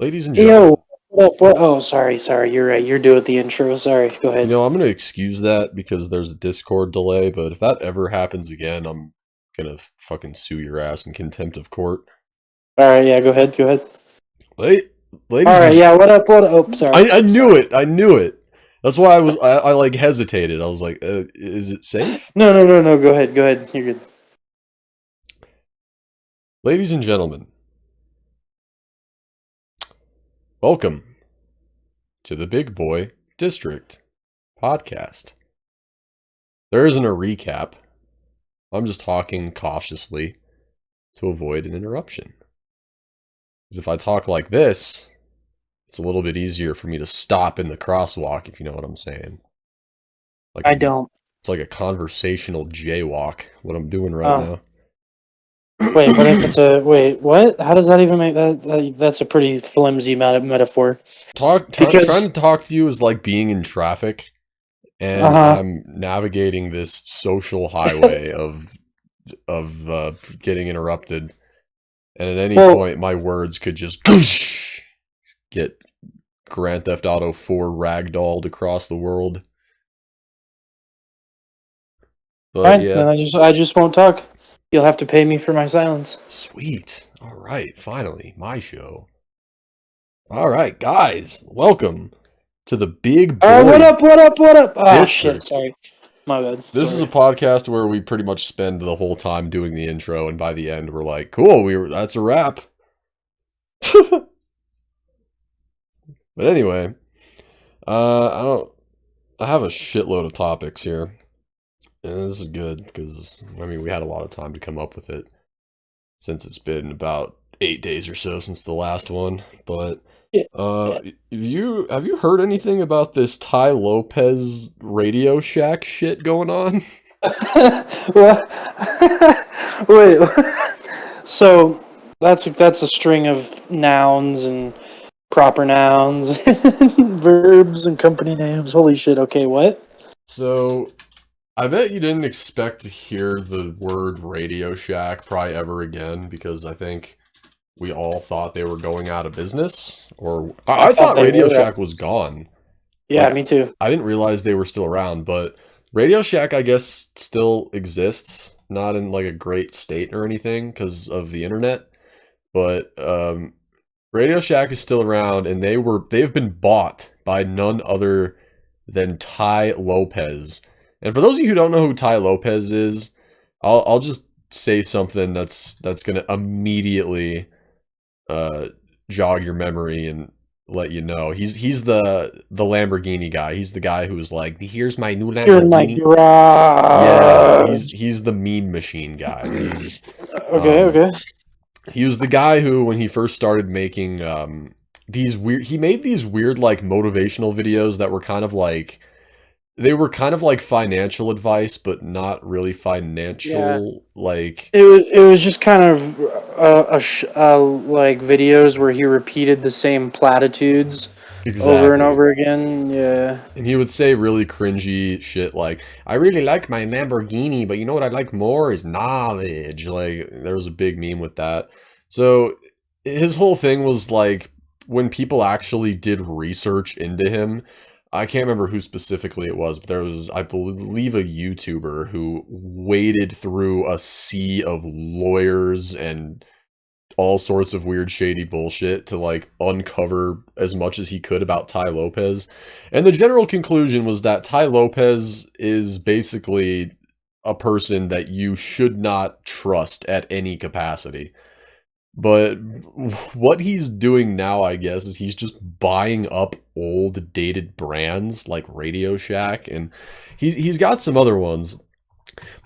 Ladies and gentlemen, Yo, what up? What? Oh, sorry. You're right. You're doing the intro. Sorry. Go ahead. I'm going to excuse that because there's a Discord delay, but if that ever happens again, I'm going to fucking sue your ass in contempt of court. All right. Yeah. Go ahead. Go ahead. La- All Ladies right. and Yeah. What up? What up? Oh, sorry. I knew it. I knew it. That's why I like hesitated. I was like, is it safe? No. Go ahead. Go ahead. You're good. Ladies and gentlemen, welcome to the Big Boy District podcast. There isn't a recap. I'm just talking cautiously to avoid an interruption. Because if I talk like this, it's a little bit easier for me to stop in the crosswalk, if you know what I'm saying. I don't. It's like a conversational jaywalk, what I'm doing right Oh, now. wait. What if it's a wait? What? How does that even make that? That's a pretty flimsy metaphor. Trying Because to talk to you is like being in traffic, and uh I'm navigating this social highway of getting interrupted, and at any well, point my words could just get Grand Theft Auto 4 ragdolled across the world. But fine. Then yeah, I just won't talk. You'll have to pay me for my silence. sweet. All right, finally, my show. All right, guys, welcome to the Big All right. What Boy up? What up? What up? Ah, shit. District. Sorry. My bad. This is a Sorry. podcast where we pretty much spend the whole time doing the intro, and by the end, we're like, "Cool, that's a wrap." But anyway, I don't. I have a shitload of topics here, and this is good because we had a lot of time to come up with it since it's been about 8 days or so since the last one. But Yeah. have you heard anything about this Tai Lopez RadioShack shit going on? What? Wait. So that's a string of nouns and proper nouns, verbs and company names. Holy shit. Okay, what? So I bet you didn't expect to hear the word Radio Shack probably ever again because I think we all thought they were going out of business. Or I I thought thought they Radio were. Shack was gone. Yeah, Like me too. I didn't realize they were still around, but Radio Shack I guess still exists, not in like a great state or anything because of the internet, but Radio Shack is still around and they've been bought by none other than Tai Lopez. And for those of you who don't know who Tai Lopez is, I'll just say something that's gonna immediately uh, jog your memory and let you know. He's the Lamborghini guy. He's the guy who's like, "Here's my new You're in my Lamborghini." Yeah, garage. he's the mean machine guy. Okay, Um okay. he was the guy who when he first started making he made these weird like motivational videos that were kind of like they were kind of like financial advice, but not really Yeah. financial. Like It was just kind of like videos where he repeated the same platitudes over and exactly, over again. Yeah. and he would say really cringy shit like, "I really like my Lamborghini, but you know what I'd like more is knowledge." Like there was a big meme with that. So his whole thing was like when people actually did research into him. I can't remember who specifically it was, but there was, I believe, a YouTuber who waded through a sea of lawyers and all sorts of weird, shady bullshit to like uncover as much as he could about Tai Lopez. And the general conclusion was that Tai Lopez is basically a person that you should not trust at any capacity. But what he's doing now, I guess, is he's just buying up old, dated brands like Radio Shack, and he's got some other ones.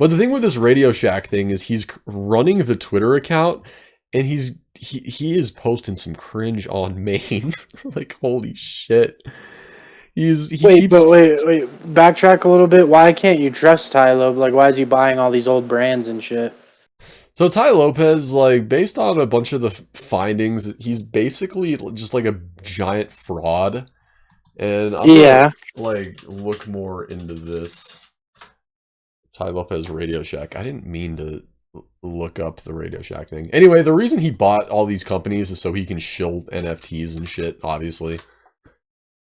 But the thing with this Radio Shack thing is he's running the Twitter account, and he is posting some cringe on main. Like holy shit, he Wait, keeps but wait. Backtrack a little bit. Why can't you trust Ty Loeb? Like, why is he buying all these old brands and shit? So Tai Lopez, like, based on a bunch of the findings, he's basically just like a giant fraud. And I'm gonna Yeah. like look more into this Tai Lopez Radio Shack. I didn't mean to look up the Radio Shack thing. Anyway, the reason he bought all these companies is so he can shill NFTs and shit, obviously.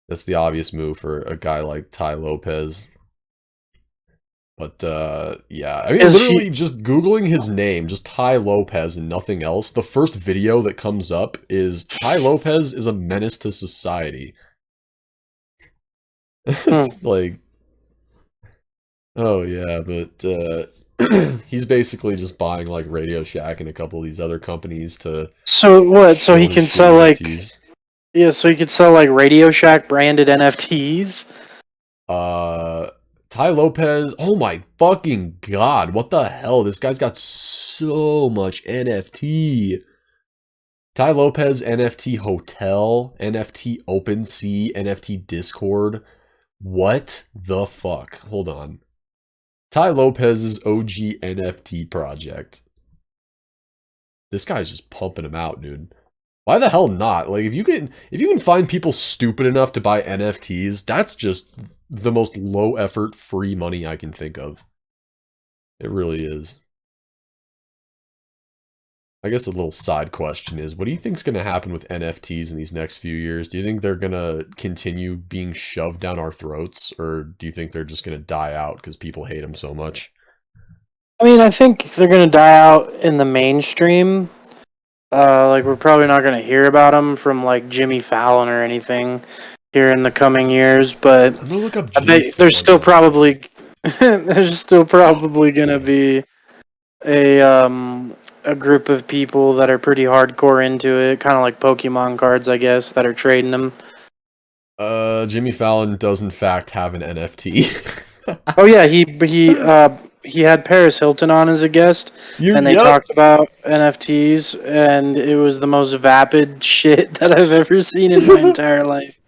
That's the obvious move for a guy like Tai Lopez. But, yeah. I mean, literally, just Googling his name, just Tai Lopez and nothing else, the first video that comes up is Tai Lopez is a menace to society. It's like, oh yeah, but, he's basically just buying, like, Radio Shack and a couple of these other companies to... So what? So he shill his can shitty sell, like... NFTs. Yeah, so he could sell, like, Radio Shack branded NFTs? Tai Lopez, oh my fucking god, what the hell? This guy's got so much NFT. Tai Lopez NFT Hotel, NFT OpenSea, NFT Discord. What the fuck? Hold on. Tai Lopez's OG NFT project. This guy's just pumping them out, dude. Why the hell not? Like, if you can find people stupid enough to buy NFTs, that's just the most low effort free money I can think of. It really is. I guess a little side question is, what do you think's going to happen with NFTs in these next few years? Do you think they're going to continue being shoved down our throats, or do you think they're just going to die out because people hate them so much? I mean, I think they're going to die out in the mainstream. Like, we're probably not going to hear about them from, like, Jimmy Fallon or anything here in the coming years, but I'm gonna look up I Jimmy bet there's still probably there's still probably going to be a group of people that are pretty hardcore into it, kind of like Pokemon cards, I guess, that are trading them. Jimmy Fallon does in fact have an NFT. Oh yeah, he had Paris Hilton on as a guest, and they talked about NFTs, and it was the most vapid shit that I've ever seen in my entire life.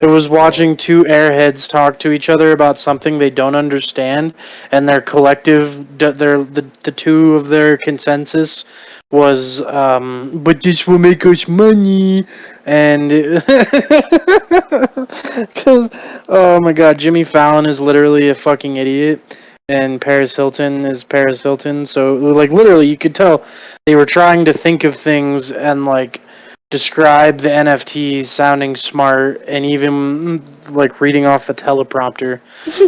It was watching two airheads talk to each other about something they don't understand, and their collective, the two of their consensus was, but this will make us money, and because, oh my god, Jimmy Fallon is literally a fucking idiot, and Paris Hilton is Paris Hilton, so, like, literally, you could tell they were trying to think of things and, like, describe the NFTs sounding smart, and even like reading off the teleprompter,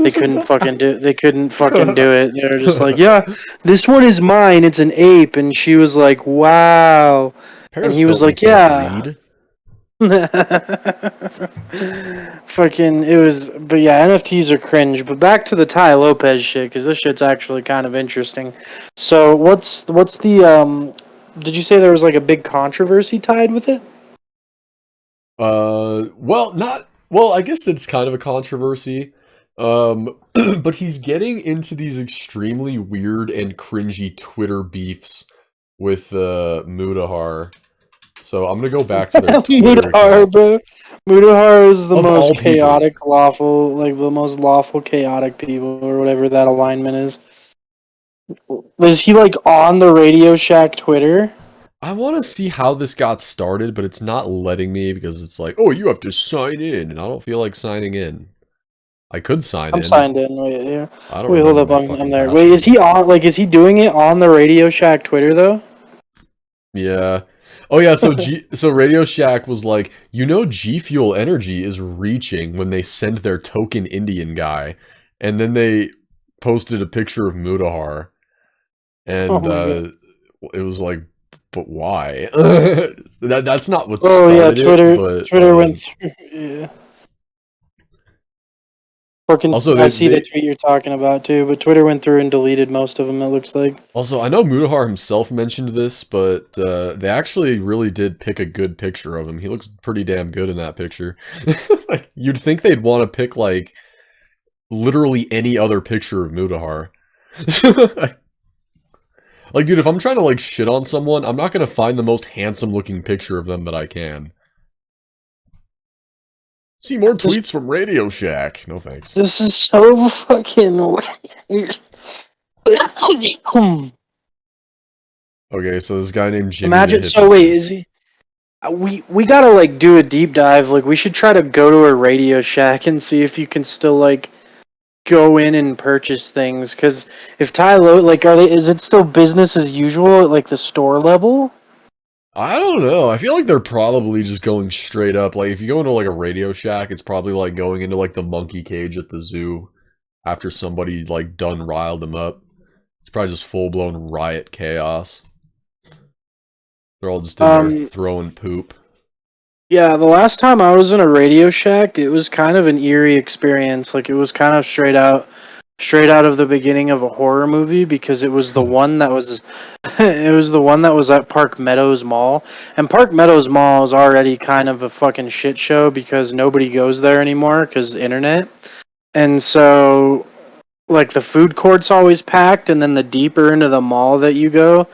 they couldn't fucking do it. They were just like, yeah, this one is mine, it's an ape, and she was like, wow. Paris and he was Hilton like, can't yeah. read. Fucking, it was, but yeah, NFTs are cringe. But back to the Tai Lopez shit, because this shit's actually kind of interesting. So what's the did you say there was like a big controversy tied with it? Well, I guess that's kind of a controversy. But he's getting into these extremely weird and cringy Twitter beefs with Mudahar. So I'm gonna go back to their Twitter account. Bro. Mudahar is the Of all most chaotic, lawful, like the most lawful, chaotic people, or whatever that alignment is. Was he like on the Radio Shack Twitter? I want to see how this got started, but it's not letting me because it's like, oh, you have to sign in, and I don't feel like signing in. I could sign in. I'm signed in. Wait, yeah. I don't Wait, hold up. remember my I'm fucking there. password. Wait, is he on? Like, is he doing it on the Radio Shack Twitter though? Yeah. Oh yeah. So so Radio Shack was like, you know, G Fuel Energy is reaching when they send their token Indian guy, and then they posted a picture of Mudahar, and it was like, but why? That's not what started Twitter. it. But Twitter went through. Yeah. Also, I see the tweet you're talking about too, but Twitter went through and deleted most of them. It looks like. Also, I know Mudahar himself mentioned this, but they actually really did pick a good picture of him. He looks pretty damn good in that picture. Like, you'd think they'd want to pick like literally any other picture of Mudahar. Like, dude, if I'm trying to like shit on someone, I'm not gonna find the most handsome looking picture of them that I can. See more tweets from Radio Shack. No thanks. This is so fucking weird. Okay, so this guy named Jimmy. Imagine. So wait, is he? We gotta like do a deep dive. Like, we should try to go to a Radio Shack and see if you can still like go in and purchase things? Because if like, is it still business as usual at like the store level? I don't know. I feel like they're probably just going straight up. Like if you go into like a Radio Shack, it's probably like going into like the monkey cage at the zoo after somebody like done riled them up. It's probably just full blown riot chaos. They're all just in there Um, throwing poop. yeah, the last time I was in a Radio Shack, it was kind of an eerie experience. Like it was kind of straight out of the beginning of a horror movie because it was the one that was it was the one that was at Park Meadows Mall. And Park Meadows Mall is already kind of a fucking shit show because nobody goes there anymore because internet. And so like the food court's always packed, and then the deeper into the mall that you go,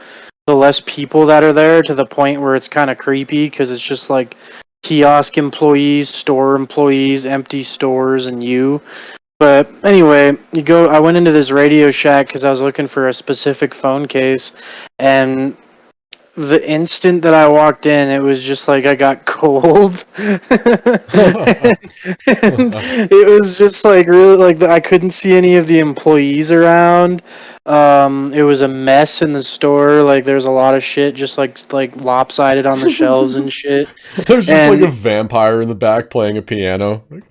the less people that are there, to the point where it's kind of creepy because it's just like kiosk employees, store employees, empty stores, and you. But anyway, I went into this Radio Shack because I was looking for a specific phone case, and the instant that I walked in, it was just like I got cold. And it was just like really like I couldn't see any of the employees around. It was a mess in the store. Like there's a lot of shit just like lopsided on the shelves and shit. There's just like a And vampire in the back playing a piano. Like,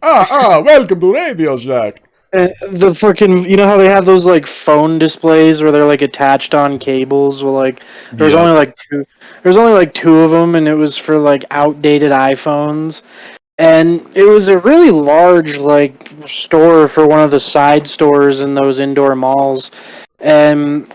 welcome to Radio Shack. the fucking, you know how they have those like phone displays where they're like attached on cables? Well, like there's only Yep. like two. There's only like two of them, and it was for like outdated iPhones. And it was a really large like store for one of the side stores in those indoor malls. And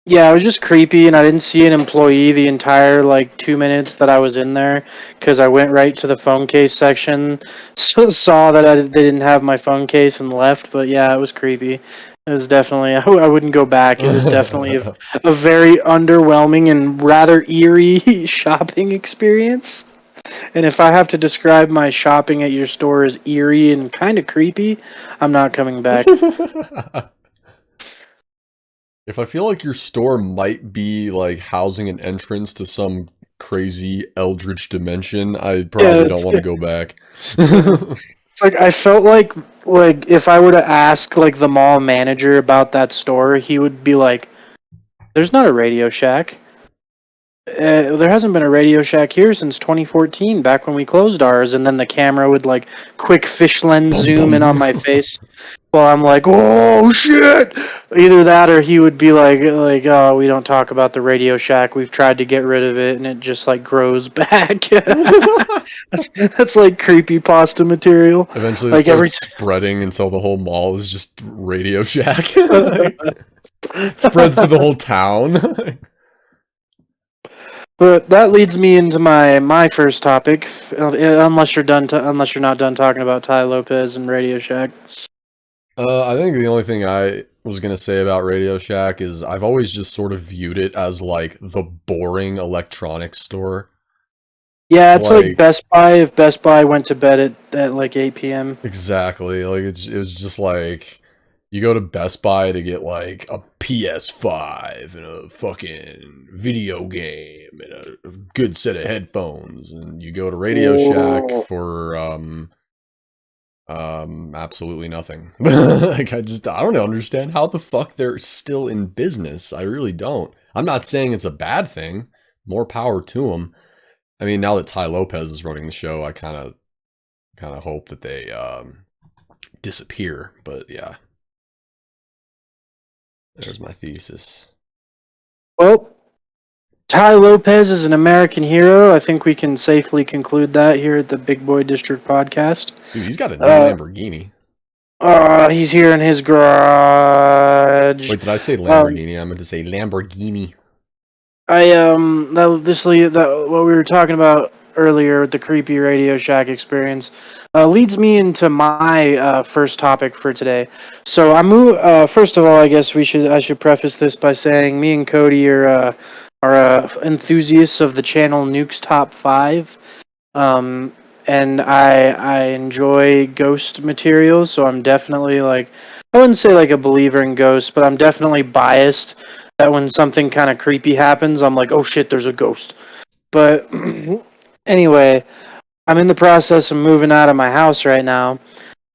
yeah, it was just creepy, and I didn't see an employee the entire like 2 minutes that I was in there because I went right to the phone case section, so saw that they didn't have my phone case and left. But yeah, it was creepy. It was definitely I wouldn't go back. It was definitely a very underwhelming and rather eerie shopping experience. And if I have to describe my shopping at your store as eerie and kind of creepy, I'm not coming back. If I feel like your store might be like housing an entrance to some crazy eldritch dimension, I Yeah, probably don't want to go back. it's like I felt like if I were to ask like the mall manager about that store, he would be like, "There's not a Radio Shack. There hasn't been a Radio Shack here since 2014, back when we closed ours." And then the camera would like quick fish lens Bum zoom in on my bum. face. Well, I'm like, oh shit! Either that, or he would be like, oh, we don't talk about the Radio Shack. We've tried to get rid of it, and it just like grows back. That's like creepy pasta material. Eventually it Like every starts spreading until the whole mall is just Radio Shack. Like, it spreads to the whole town. But that leads me into my first topic. Unless you're unless you're not done talking about Tai Lopez and Radio Shack. I think the only thing I was gonna say about Radio Shack is I've always just sort of viewed it as like the boring electronics store. Yeah, It's it's like like Best Buy if Best Buy went to bed at like 8 p.m. exactly like it was just like you go to Best Buy to get like a PS5 and a fucking video game and a good set of headphones, and you go to Radio Shack Whoa. for absolutely nothing. Like I don't understand how the fuck they're still in business. I really don't. I'm not saying it's a bad thing. More power to them. I mean, now that Tai Lopez is running the show, I kind of hope that they disappear. But yeah, there's my thesis. Well, Tai Lopez is an American hero. I think we can safely conclude that here at the Big Boy District podcast. Dude, he's got a new Uh, Lamborghini. he's here in his garage. Wait, did I say Um, Lamborghini? I meant to say Lamborghini. what we were talking about earlier with the creepy Radio Shack experience leads me into my first topic for today. So first of all, I guess I should preface this by saying me and Cody are enthusiasts of the channel Nuke's Top 5. And I enjoy ghost material, so I'm definitely like, I wouldn't say like a believer in ghosts, but I'm definitely biased that when something kind of creepy happens, I'm like, oh shit, there's a ghost. But anyway, I'm in the process of moving out of my house right now.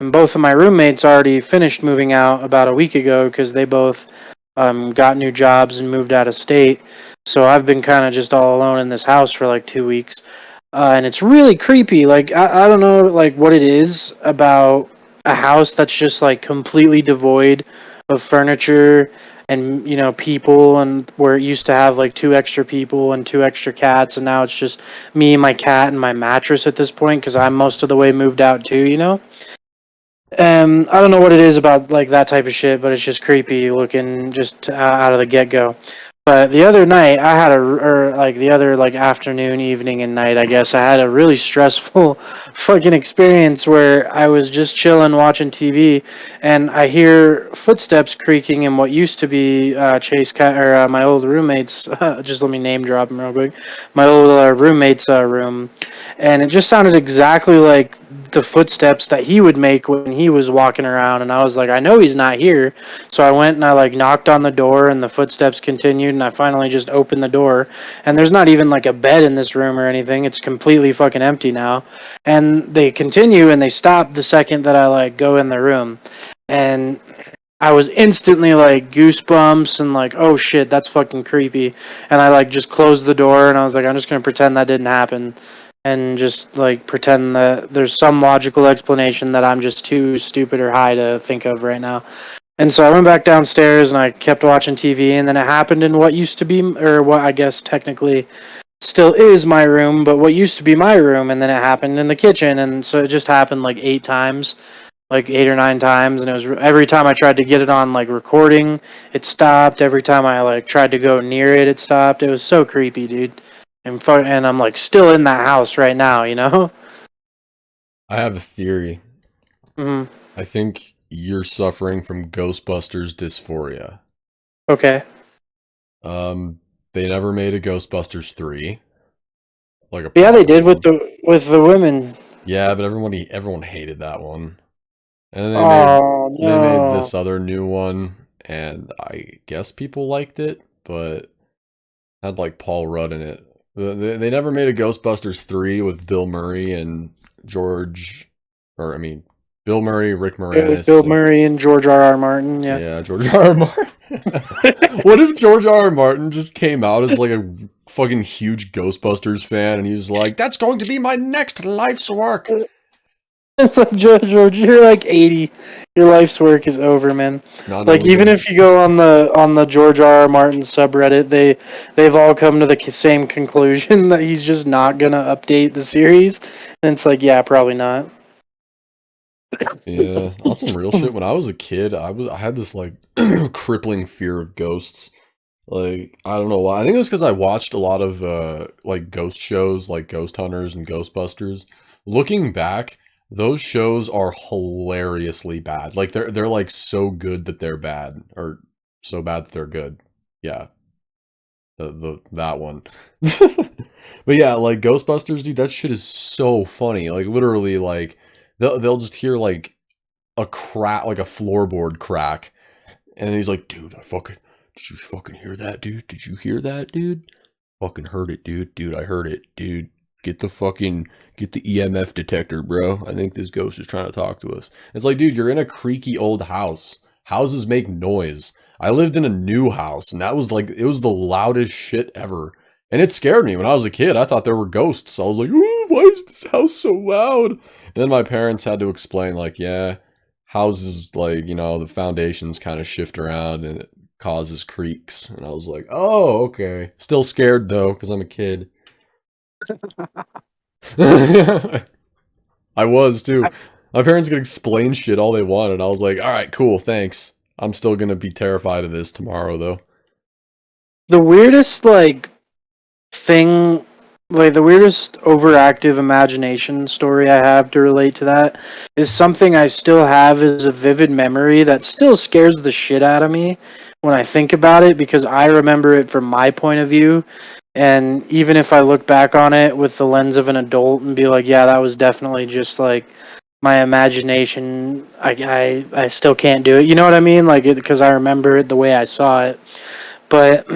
And both of my roommates already finished moving out about a week ago because they both got new jobs and moved out of state. So I've been kind of just all alone in this house for like 2 weeks. And it's really creepy. Like, I don't know, like, what it is about a house that's just like completely devoid of furniture and people, and where it used to have like two extra people and two extra cats, and now it's just me, my cat, and my mattress at this point because I'm most of the way moved out too. I don't know what it is about like that type of shit, but it's just creepy looking just out of the get go. But the other night, I had or like the other like afternoon, evening, and night, I guess I had a really stressful fucking experience where I was just chilling watching TV, and I hear footsteps creaking in what used to be my old roommate's. Just let me name drop him real quick. My old roommate's room, and it just sounded exactly like the footsteps that he would make when he was walking around. And I was like, I know he's not here. So I went and I like knocked on the door, and the footsteps continued, and I finally just opened the door, and there's not even like a bed in this room or anything. It's completely fucking empty now. And they continue and they stop the second that I like go in the room. And I was instantly like goosebumps and like, oh shit, that's fucking creepy. And I like just closed the door, and I was like, I'm just gonna pretend that didn't happen, and just like pretend that there's some logical explanation that I'm just too stupid or high to think of right now. And so I went back downstairs and I kept watching TV, and then it happened in what used to be, or what I guess technically still is my room, but what used to be my room, and then it happened in the kitchen, and so it just happened like 8 times, like 8 or 9 times, and it was every time I tried to get it on like recording, it stopped. Every time I like tried to go near it, it stopped. It was so creepy, dude. And I'm like still in that house right now. I have a theory. Hmm. I think you're suffering from Ghostbusters dysphoria. Okay. Um, they never made a Ghostbusters 3, like a Yeah, they proper did with one. the women. Yeah, but everyone hated that one. And then Oh they made no. this other new one, and I guess people liked it, but had like Paul Rudd in it. They never made a Ghostbusters 3 with Bill Murray and George, or I mean, Bill Murray, Rick With Moranis, Bill and Murray and George R. R. Martin, yeah. yeah, George R. R. Martin. What if George R. R. Martin just came out as like a fucking huge Ghostbusters fan, and he was like, "That's going to be my next life's work." It's like George, you're like 80. Your life's work is over, man. Not Like only even did if you go on the George R. R. Martin subreddit, they've all come to the same conclusion that he's just not gonna update the series. And it's like, yeah, probably not. Yeah, on some real shit. When I was a kid, I had this like crippling fear of ghosts. Like I don't know why. I think it was because I watched a lot of like ghost shows, like Ghost Hunters and Ghostbusters. Looking back, those shows are hilariously bad. Like they're like so good that they're bad, or so bad that they're good. Yeah, the that one. But yeah, like Ghostbusters, dude, that shit is so funny. Like literally, like they'll just hear like a crack, like a floorboard crack, and he's like, "Dude, did you fucking hear that, dude? Did you hear that, dude? Fucking heard it, dude. Dude, I heard it, dude. Get the EMF detector, bro. I think this ghost is trying to talk to us." It's like, dude, you're in a creaky old house. Houses make noise. I lived in a new house, and that was like, it was the loudest shit ever. And it scared me when I was a kid. I thought there were ghosts. I was like, "Ooh, why is this house so loud?" And then my parents had to explain, like, yeah, houses, like, the foundations kind of shift around and it causes creaks. And I was like, oh, okay. Still scared though, because I'm a kid. I was too. My parents could explain shit all they wanted. I was like, all right, cool, thanks. I'm still gonna be terrified of this tomorrow though. The weirdest thing, like the weirdest overactive imagination story I have to relate to that is something I still have as a vivid memory that still scares the shit out of me when I think about it, because I remember it from my point of view. And even if I look back on it with the lens of an adult and be like, yeah, that was definitely just like my imagination, I still can't do it. You know what I mean? Like, because I remember it the way I saw it. But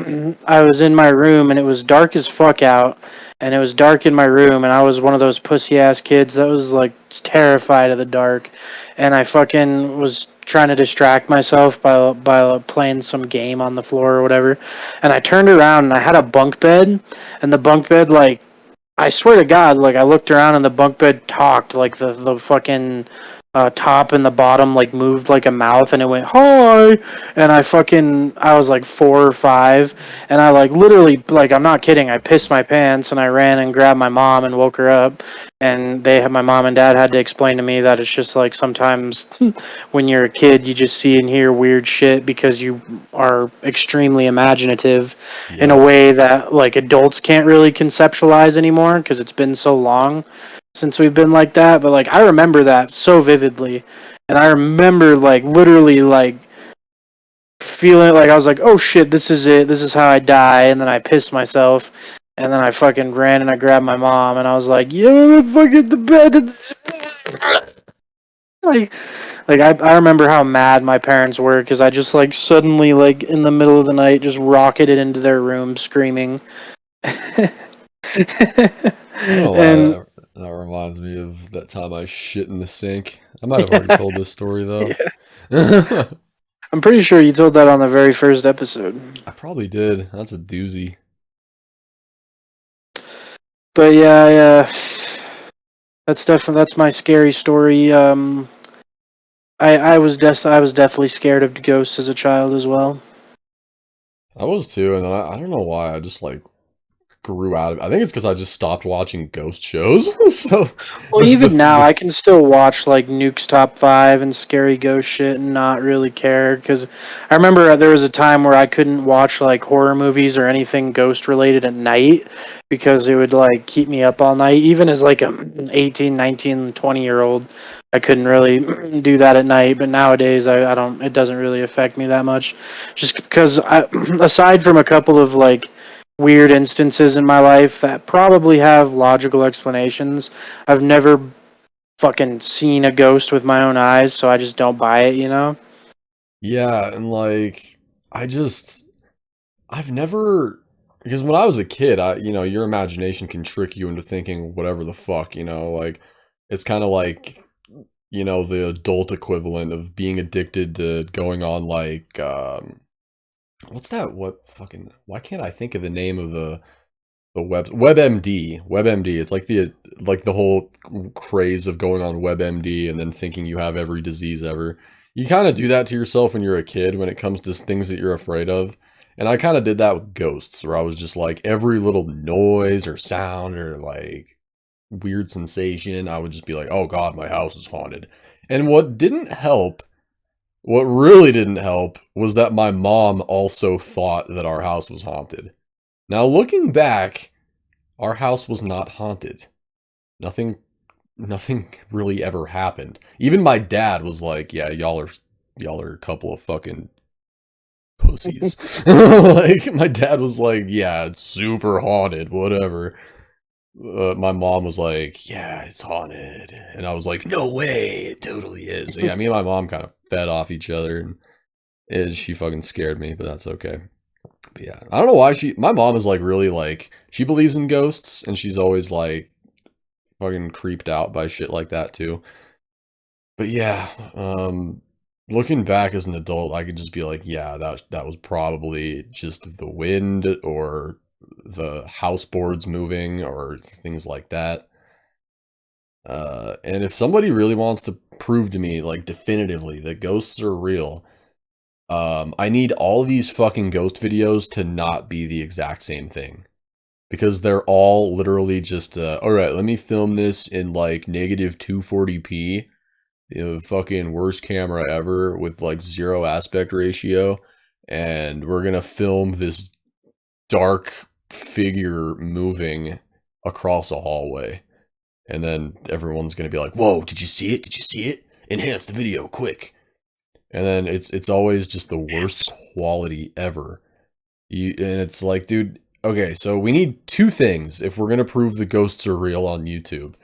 I was in my room and it was dark as fuck out. and it was dark in my room, and I was one of those pussy ass kids that was like terrified of the dark, and I fucking was trying to distract myself by playing some game on the floor or whatever, and I turned around and I had a bunk bed, and the bunk bed like I swear to God, like I looked around and the bunk bed talked, like the fucking top and the bottom like moved like a mouth, and it went hi, and I was like 4 or 5, and I like literally like I'm not kidding, I pissed my pants and I ran and grabbed my mom and woke her up, and my mom and dad had to explain to me that it's just like sometimes when you're a kid you just see and hear weird shit because you are extremely imaginative in a Yep. way that like adults can't really conceptualize anymore because it's been so long since we've been like that. But like I remember that so vividly, and I remember like literally like feeling like I was like, oh shit, this is it, this is how I die, and then I pissed myself. And then I fucking ran and I grabbed my mom and I was like, yeah, fucking the bed. like I remember how mad my parents were because I just like suddenly like in the middle of the night just rocketed into their room screaming. I don't know why And that reminds me of that time I shit in the sink. I might have already told this story though. yeah, I I'm pretty sure you told that on the very first episode. probably did. That's a doozy. But yeah, yeah, that's my scary story. I was definitely scared of ghosts as a child as well. I was too, and then I don't know why. I just like grew out of it. I think it's because I just stopped watching ghost shows. So Well, even now, I can still watch like Nuke's Top 5 and scary ghost shit and not really care. Because I remember there was a time where I couldn't watch like horror movies or anything ghost related at night because it would like keep me up all night. Even as like an 18, 19, 20-year old, I couldn't really do that at night. But nowadays, I don't, it doesn't really affect me that much. Just because, aside from a couple of like weird instances in my life that probably have logical explanations, I've never fucking seen a ghost with my own eyes, so I just don't buy it, you know? yeah, and like I just I've never because when I was a kid, your imagination can trick you into thinking whatever the fuck, like it's kind of like the adult equivalent of being addicted to going on like what's that? What fucking? Why can't I think of the name of the WebMD? WebMD. It's like the whole craze of going on WebMD and then thinking you have every disease ever. You kind of do that to yourself when you're a kid when it comes to things that you're afraid of. And I kind of did that with ghosts, where I was just like every little noise or sound or like weird sensation, I would just be like, "Oh God, my house is haunted." And what really didn't help was that my mom also thought that our house was haunted. Now, looking back, our house was not haunted. Nothing nothing really ever happened. Even my dad was like, "Yeah, y'all are a couple of fucking pussies." Like my dad was like, "Yeah, it's super haunted, whatever." My mom was like, "Yeah, it's haunted," and I was like, "No way, it totally is." So, yeah, me and my mom kind of fed off each other, and she fucking scared me, but that's okay. But yeah, I don't know why my mom is like really like she believes in ghosts, and she's always like fucking creeped out by shit like that too. But yeah, looking back as an adult, I could just be like, yeah, that was probably just the wind or the house boards moving or things like that. And if somebody really wants to prove to me, like definitively, that ghosts are real, I need all these fucking ghost videos to not be the exact same thing. Because they're all literally just, alright, let me film this in like negative 240p, fucking worst camera ever with like 0 aspect ratio, and we're gonna film this dark figure moving across a hallway. And then everyone's gonna be like, "Whoa, did you see it? Did you see it? Enhance the video, quick!" And then it's always just the worst quality ever. And it's like, dude, okay, so we need two things if we're gonna prove the ghosts are real on YouTube.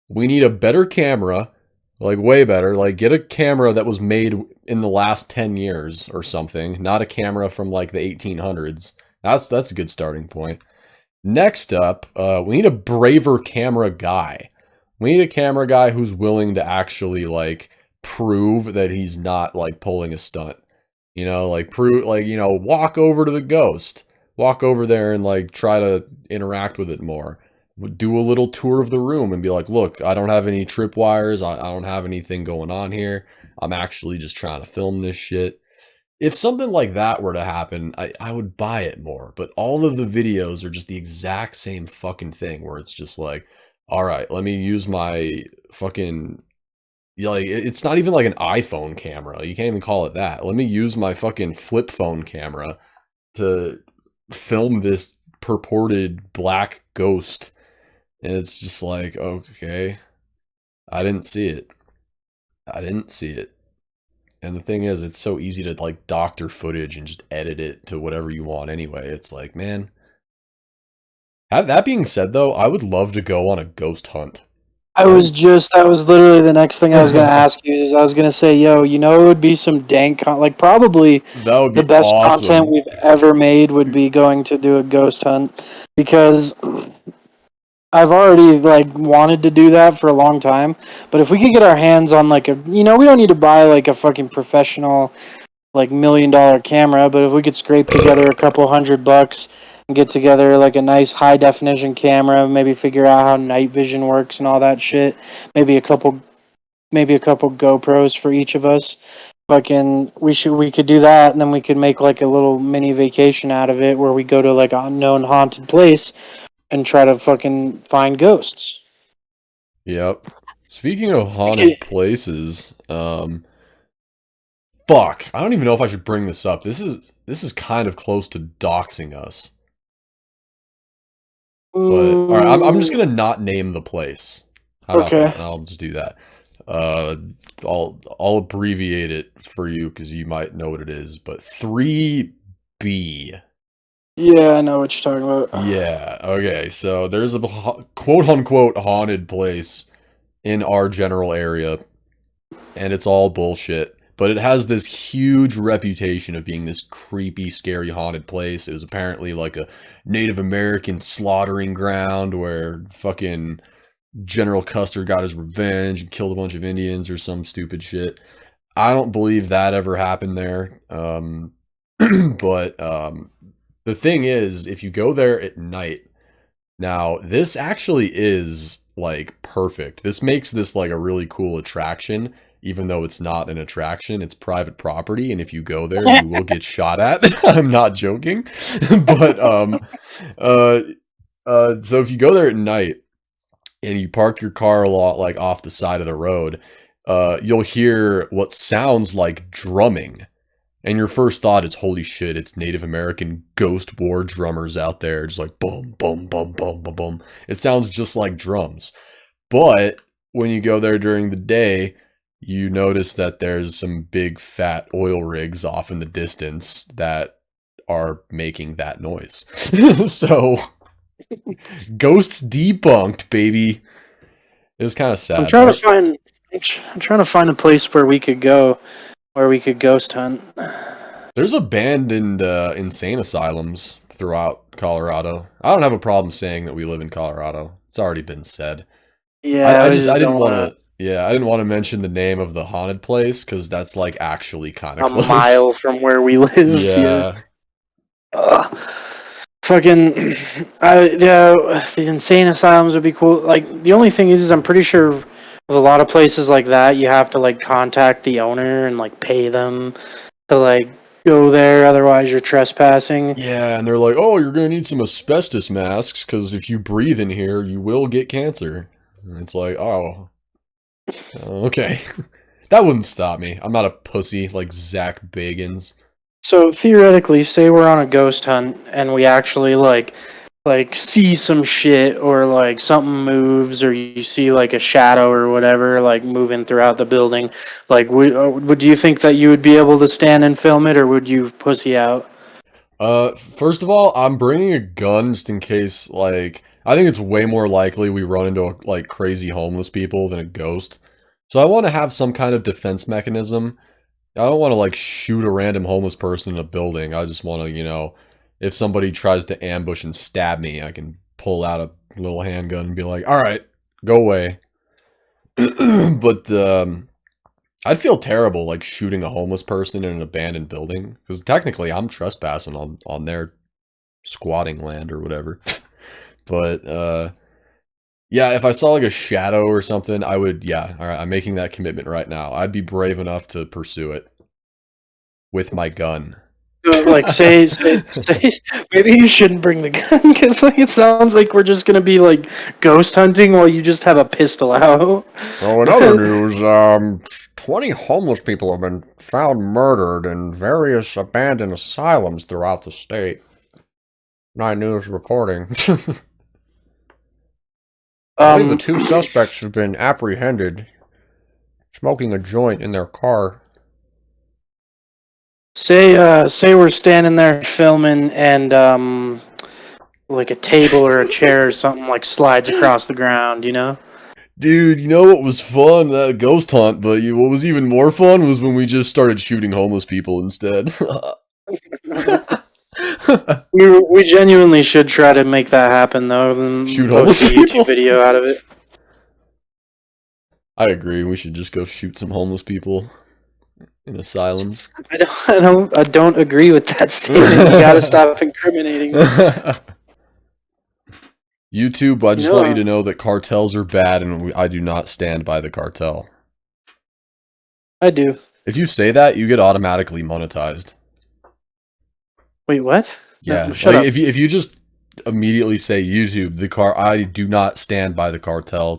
We need a better camera, like way better. Like get a camera that was made in the last 10 years or something, not a camera from like the 1800s. That's a good starting point. Next up, we need a braver camera guy. We need a camera guy who's willing to actually like prove that he's not like pulling a stunt. Like prove like, walk over to the ghost. Walk over there and like try to interact with it more. Do a little tour of the room and be like, look, I don't have any tripwires. I don't have anything going on here. I'm actually just trying to film this shit. If something like that were to happen, I would buy it more. But all of the videos are just the exact same fucking thing where it's just like, all right, let me use my fucking, like, it's not even like an iPhone camera. You can't even call it that. Let me use my fucking flip phone camera to film this purported black ghost. And it's just like, okay, I didn't see it. I didn't see it. And the thing is, it's so easy to like doctor footage and just edit it to whatever you want anyway. It's like, man. That being said, though, I would love to go on a ghost hunt. That was literally the next thing I was going to ask you. Is I was going to say, yo, it would be some dank, like probably That would the be best content awesome. we've ever made would be going to do a ghost hunt, because I've already like wanted to do that for a long time. But if we could get our hands on like we don't need to buy like a fucking professional like $1 million camera, but if we could scrape together a couple $100 and get together like a nice high definition camera, maybe figure out how night vision works and all that shit, maybe a couple GoPros for each of us. Fucking, we could do that, and then we could make like a little mini vacation out of it, where we go to like an unknown haunted place and try to fucking find ghosts. Yep. Speaking of We could, haunted places, fuck, I don't even know if I should bring this up. This is kind of close to doxing us. But all right, I'm just mm, gonna not name the place. How about okay. that? I'll just do that. Uh, I'll abbreviate it for you because you might know what it is. But 3B. Yeah, I know what you're talking about. Yeah. Okay. So there's a quote unquote haunted place in our general area, and it's all bullshit. But it has this huge reputation of being this creepy, scary, haunted place. It was apparently like a Native American slaughtering ground where fucking General Custer got his revenge and killed a bunch of Indians or some stupid shit. I don't believe that ever happened there. But the thing is, if you go there at night, now this actually is like perfect. This makes this like a really cool attraction, even though it's not an attraction. It's private property, and if you go there, you will get shot at. I'm not joking, but uh, so if you go there at night and you park your car a lot like off the side of the road, you'll hear what sounds like drumming. And your first thought is, holy shit, it's Native American ghost war drummers out there. Just like boom, boom, boom, boom, boom, boom. It sounds just like drums. But when you go there during the day, you notice that there's some big fat oil rigs off in the distance that are making that noise. So, ghosts debunked, baby. It was kind of I'm sad. trying to find. I'm trying to find a place where we could go, where we could ghost hunt. There's abandoned insane asylums throughout Colorado. I don't have a problem saying that we live in Colorado. It's already been said. Yeah, I I just just I didn't don't want want to. Yeah, I didn't want to mention the name of the haunted place because that's like actually kind of a close. mile from where we live. Yeah. Yeah, Ugh. Fucking, the insane asylums would be cool. Like the only thing is I'm pretty sure with a lot of places like that, you have to like contact the owner and like pay them to like go there. Otherwise, you're trespassing. yeah, and they're like, "Oh, you're gonna need some asbestos masks because if you breathe in here, you will get cancer." And it's like, oh, okay, that wouldn't stop me. I'm not a pussy like Zach Bagans. So theoretically, say we're on a ghost hunt and we actually like see some shit, or like something moves, or you see like a shadow or whatever like moving throughout the building. Like, would you think that you would be able to stand and film it, or would you pussy out? First of all, I'm bringing a gun just in case, like, I think it's way more likely we run into, like, crazy homeless people than a ghost. So I want to have some kind of defense mechanism. I don't want to, like, shoot a random homeless person in a building. I just want to, if somebody tries to ambush and stab me, I can pull out a little handgun and be like, all right, go away. But I'd feel terrible like shooting a homeless person in an abandoned building because technically I'm trespassing on their squatting land or whatever. But yeah, if I saw like a shadow or something, I would, yeah, all right, I'm making that commitment right now. I'd be brave enough to pursue it with my gun. Like, say, maybe you shouldn't bring the gun because like it sounds like we're just gonna be like ghost hunting while you just have a pistol out. Oh, in other news, 20 homeless people have been found murdered in various abandoned asylums throughout the state. Nine News reporting. I believe the two suspects have been apprehended, smoking a joint in their car. Say we're standing there filming and like a table or a chair or something like slides across the ground, you know? Dude, you know what was fun? That ghost hunt, but what was even more fun was when we just started shooting homeless people instead. We genuinely should try to make that happen though, then Shoot post homeless a YouTube people? video out of it. I agree, we should just go shoot some homeless people in asylums. I don't agree with that statement. You gotta stop incriminating me. YouTube, I just want you to know that cartels are bad and I do not stand by the cartel. I do. If you say that, you get automatically monetized. Wait, what? Yeah, No, shut up. if you just immediately say YouTube, I do not stand by the cartel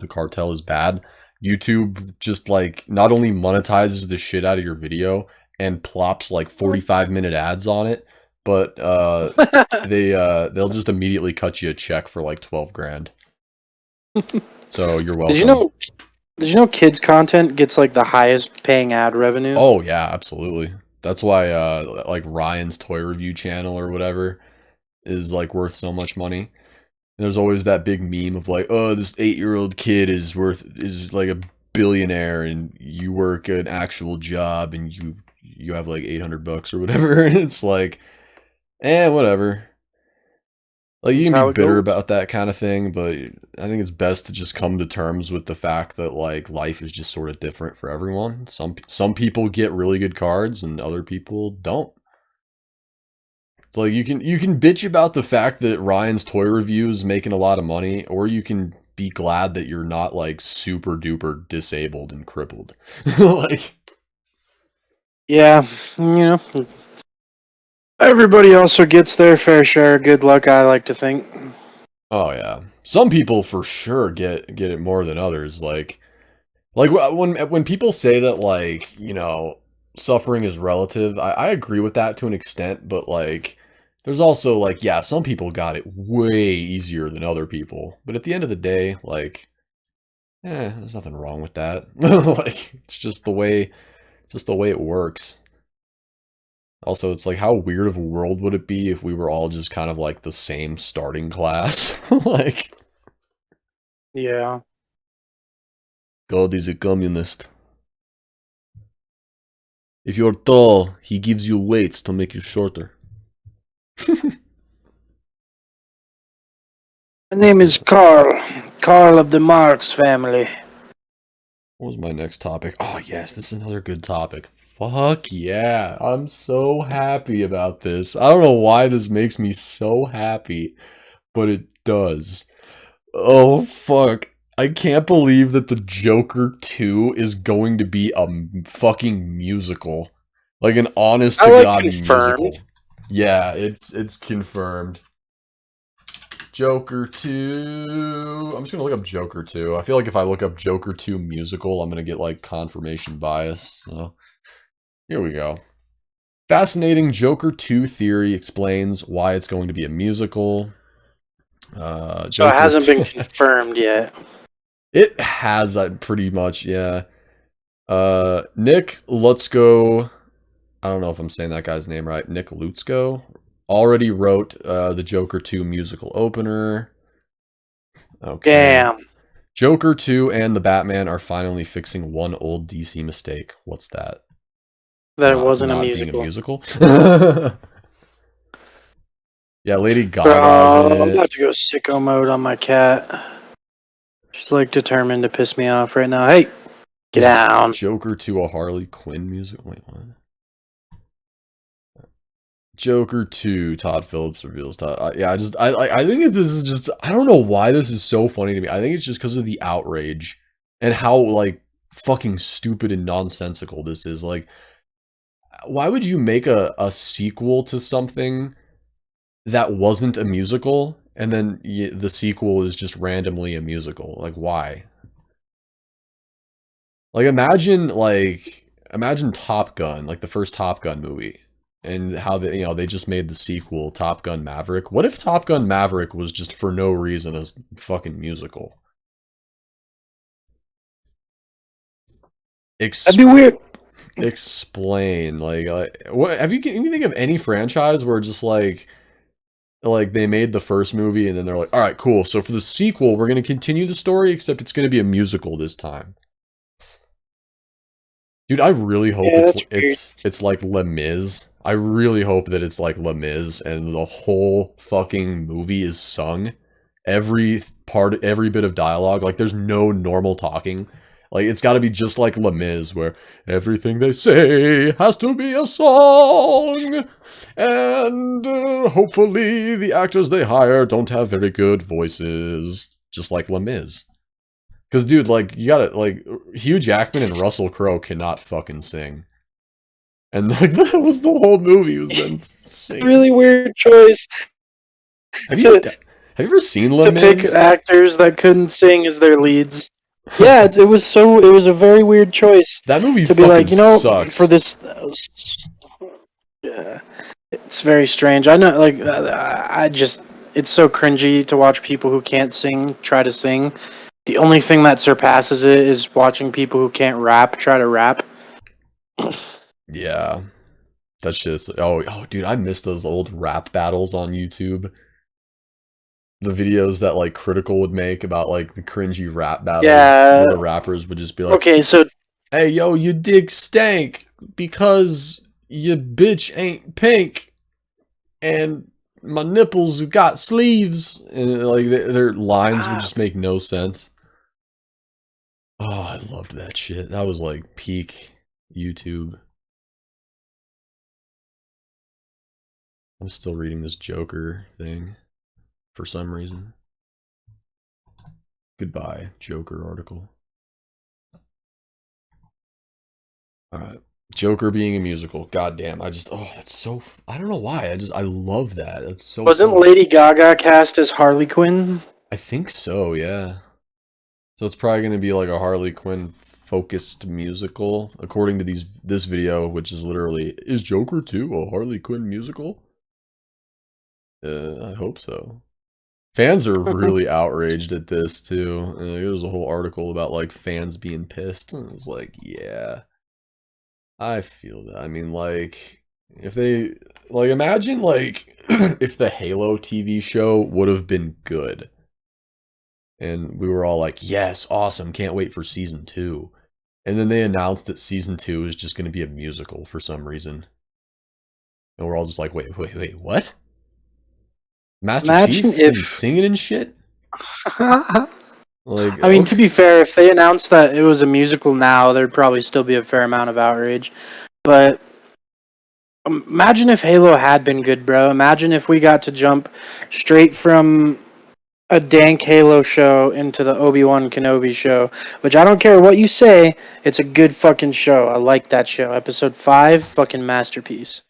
is bad. YouTube just like not only monetizes the shit out of your video and plops like 45-minute ads on it, but they'll just immediately cut you a check for like 12 grand. So you're welcome. Did you know kids content gets like the highest paying ad revenue? Oh yeah, absolutely. That's why like Ryan's toy review channel or whatever is like worth so much money. There's always that big meme of like, oh, this 8-year-old kid is like a billionaire, and you work an actual job, and you have like $800 or whatever. And it's like, whatever. Like you can be bitter about that kind of thing, but I think it's best to just come to terms with the fact that like life is just sort of different for everyone. Some people get really good cards, and other people don't. So like you can bitch about the fact that Ryan's toy review is making a lot of money, or you can be glad that you're not like super duper disabled and crippled. Like, yeah, you know, everybody also gets their fair share of good luck, I like to think. oh yeah, some people for sure get it more than others. Like when people say that like suffering is relative, I agree with that to an extent, but like there's also like, yeah, some people got it way easier than other people, but at the end of the day, like, there's nothing wrong with that. Like it's just the way it works. Also, it's like, how weird of a world would it be if we were all just kind of like the same starting class? Like, yeah, God is a communist. If you're tall, he gives you weights to make you shorter. my name is Carl of the Marx family. What was my next topic? Oh yes, this is another good topic. Fuck yeah, I'm so happy about this. I don't know why this makes me so happy, but it does. Oh fuck. I can't believe that the Joker 2 is going to be a fucking musical. Like an honest to God musical. Yeah, it's confirmed. Joker 2. I'm just gonna look up Joker 2. I feel like if I look up Joker 2 musical, I'm gonna get like confirmation bias. So here we go. Fascinating Joker 2 theory explains why it's going to be a musical. So it hasn't been confirmed yet. It has, pretty much, yeah. Nick Lutzko, I don't know if I'm saying that guy's name right. Nick Lutzko already wrote the Joker 2 musical opener. Okay. Damn. Joker 2 and the Batman are finally fixing one old DC mistake. What's that? That it wasn't a musical. Being a musical? Yeah, Lady Gaga's in Bro, I'm it. about to go sicko mode on my cat. She's like determined to piss me off right now. Hey, get Is down. Joker to a Harley Quinn music? Wait, what? Joker 2, Todd Phillips reveals Todd. Yeah, I think that this is just, I don't know why this is so funny to me. I think it's just because of the outrage and how, like, fucking stupid and nonsensical this is. Like, why would you make a sequel to something that wasn't a musical and then the sequel is just randomly a musical? Like, why? Like, imagine Top Gun, like the first Top Gun movie, and how they just made the sequel Top Gun Maverick. What if Top Gun Maverick was just for no reason a fucking musical? That'd be weird. Explain, what have you? Can you think of any franchise where just like they made the first movie and then they're like, all right, cool. So for the sequel, we're gonna continue the story, except it's gonna be a musical this time. Dude, I really hope Yeah, that's weird. it's like Les Mis. I really hope that it's like Les Mis and the whole fucking movie is sung. Every part, every bit of dialogue, like there's no normal talking. Like it's got to be just like Les Mis, where everything they say has to be a song, and hopefully the actors they hire don't have very good voices, just like Les Mis. Because, dude, like, you gotta, like, Hugh Jackman and Russell Crowe cannot fucking sing. And, like, that was the whole movie, was them singing. Really weird choice Have you, to have you ever seen Les to pick Mis? actors that couldn't sing as their leads. Yeah, it was a very weird choice That movie to be like, fucking you know, for sucks. this. Yeah, it's very strange. I know, like, I just it's so cringy to watch people who can't sing try to sing. The only thing that surpasses it is watching people who can't rap try to rap. Yeah. That shit's, dude, I miss those old rap battles on YouTube. The videos that, like, Critical would make about, like, the cringy rap battles, Yeah. where the rappers would just be like, Okay, so hey, yo, you dig stank because your bitch ain't pink. And my nipples got sleeves, and like their lines would just make no sense. Oh, I loved that shit. That was like peak YouTube. I'm still reading this Joker thing for some reason. Goodbye, Joker article. Alright. Joker being a musical. Goddamn. That's so, I don't know why. I love that. That's so wasn't fun. Lady Gaga cast as Harley Quinn? I think so, yeah. So it's probably going to be like a Harley Quinn focused musical, according to this video, which is literally, is Joker 2 a Harley Quinn musical? I hope so. Fans are really outraged at this too. There was a whole article about like fans being pissed, and it was like, yeah, I feel that. I mean, like, if they like imagine like if the Halo TV show would have been good. And we were all like, yes, awesome, can't wait for season 2. And then they announced that season 2 is just going to be a musical for some reason. And we're all just like, wait, what? Master Imagine Chief? And he's if. singing and shit? Like, I mean, to okay. be fair, if they announced that it was a musical now, there'd probably still be a fair amount of outrage. But imagine if Halo had been good, bro. Imagine if we got to jump straight from a dank Halo show into the Obi-Wan Kenobi show, which I don't care what you say, it's a good fucking show. I like that show. Episode 5, fucking masterpiece.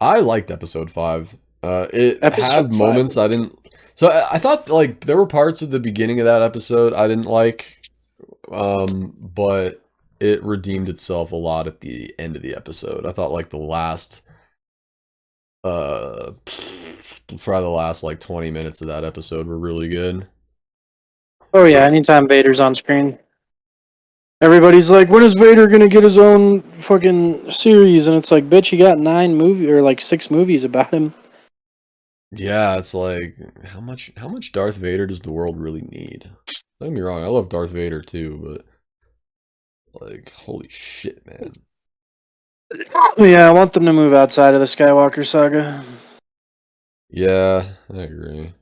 I liked episode 5. It had Episode 5 moments was I didn't. So I thought, like, there were parts at the beginning of that episode I didn't like. But it redeemed itself a lot at the end of the episode. I thought, like, the last uh probably the last like 20 minutes of that episode were really good. Oh yeah, anytime Vader's on screen. Everybody's like, when is Vader gonna get his own fucking series? And it's like, bitch, he got 6 movies about him. Yeah, it's like how much Darth Vader does the world really need? Don't get me wrong, I love Darth Vader too, but like holy shit, man. Yeah, I want them to move outside of the Skywalker saga. Yeah, I agree.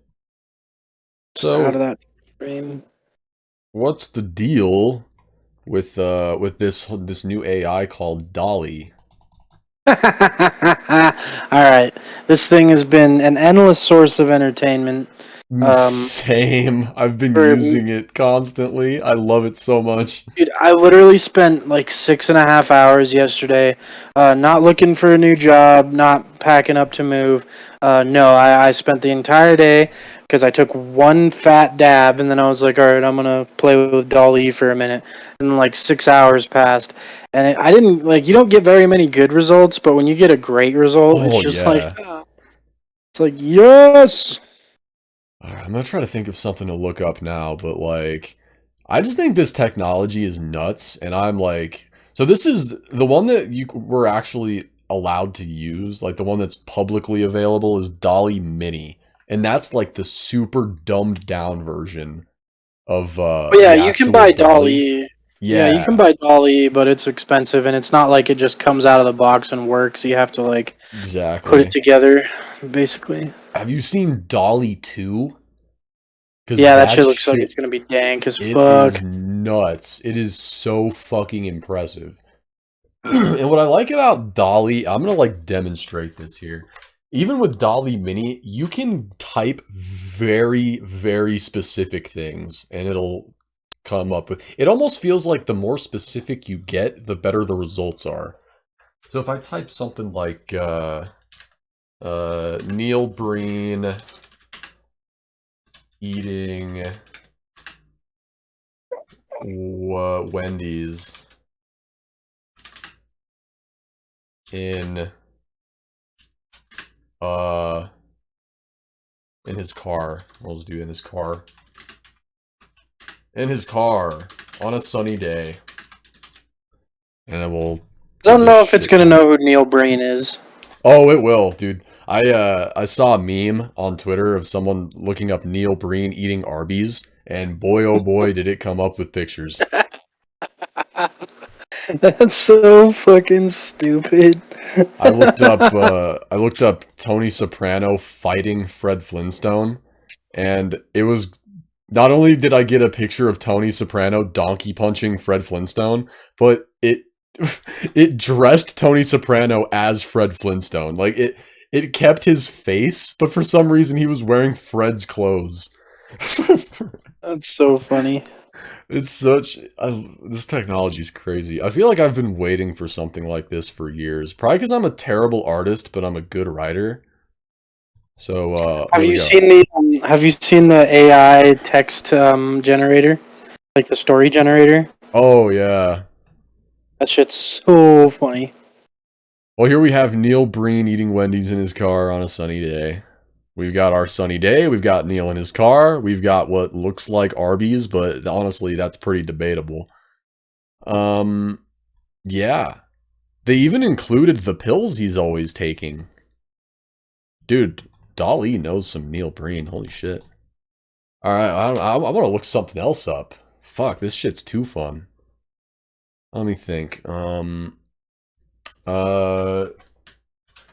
Just out So, of that frame. what's the deal with this new AI called Dolly? All right, this thing has been an endless source of entertainment. Same. I've been For using it constantly. I love it so much. Dude, I literally spent like 6.5 hours yesterday, not looking for a new job, not packing up to move. No, I spent the entire day because I took one fat dab and then I was like, all right, I'm gonna play with Dolly for a minute. And then like 6 hours passed, and I didn't like. You don't get very many good results, but when you get a great result, it's Oh just like, yeah. it's like yes. All right, I'm gonna try to think of something to look up now, but like, I just think this technology is nuts, and I'm like, so this is the one that you were actually allowed to use, like the one that's publicly available is Dolly Mini, and that's like the super dumbed down version of Oh yeah, the you can actual buy Dolly. Dolly. Yeah, you can Yeah, buy Dolly, but it's expensive, and it's not like it just comes out of the box and works. You have to like put it exactly. together, basically. Have you seen Dolly 2? Because Yeah, that that shit looks like shit, it's gonna be dank as it is fuck. nuts. It is so fucking impressive. And what I like about Dolly, I'm gonna like demonstrate this here. Even with Dolly Mini, you can type very, very specific things and it'll come up with it. Almost feels like the more specific you get, the better the results are. So if I type something like Neil Breen eating Wendy's in uh in his car. We'll just do in his car. In his car on a sunny day. And then we'll I give don't this know if it's shit gonna time. know who Neil Brain is. Oh, it will, dude. I saw a meme on Twitter of someone looking up Neil Breen eating Arby's, and boy oh boy did it come up with pictures. That's so fucking stupid. I looked up Tony Soprano fighting Fred Flintstone, and it was not only did I get a picture of Tony Soprano donkey punching Fred Flintstone, but it dressed Tony Soprano as Fred Flintstone. Like it kept his face, but for some reason he was wearing Fred's clothes. That's so funny. It's such this technology is crazy. I feel like I've been waiting for something like this for years. Probably because I'm a terrible artist, but I'm a good writer. So what Have do we you got? seen the Have you seen the AI text generator, like the story generator? Oh yeah. That shit's so funny. Well, here we have Neil Breen eating Wendy's in his car on a sunny day. We've got our sunny day. We've got Neil in his car. We've got what looks like Arby's, but honestly, that's pretty debatable. Um, yeah. They even included the pills he's always taking. Dude, Dolly knows some Neil Breen. Holy shit. All right, I want to look something else up. Fuck, this shit's too fun. Let me think. Uh,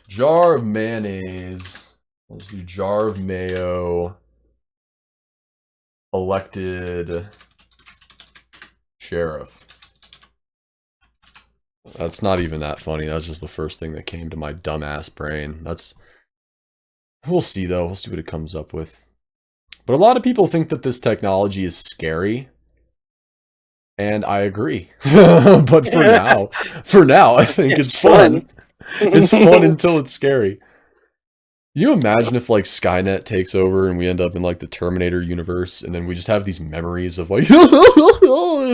jar of mayonnaise. Let's do jar of mayo. Elected sheriff. That's not even that funny. That's just the first thing that came to my dumbass brain. We'll see though. We'll see what it comes up with. But a lot of people think that this technology is scary, and I agree. But for now, I think It's it's fun. fun. It's fun until it's scary. You imagine if like Skynet takes over and we end up in like the Terminator universe, and then we just have these memories of like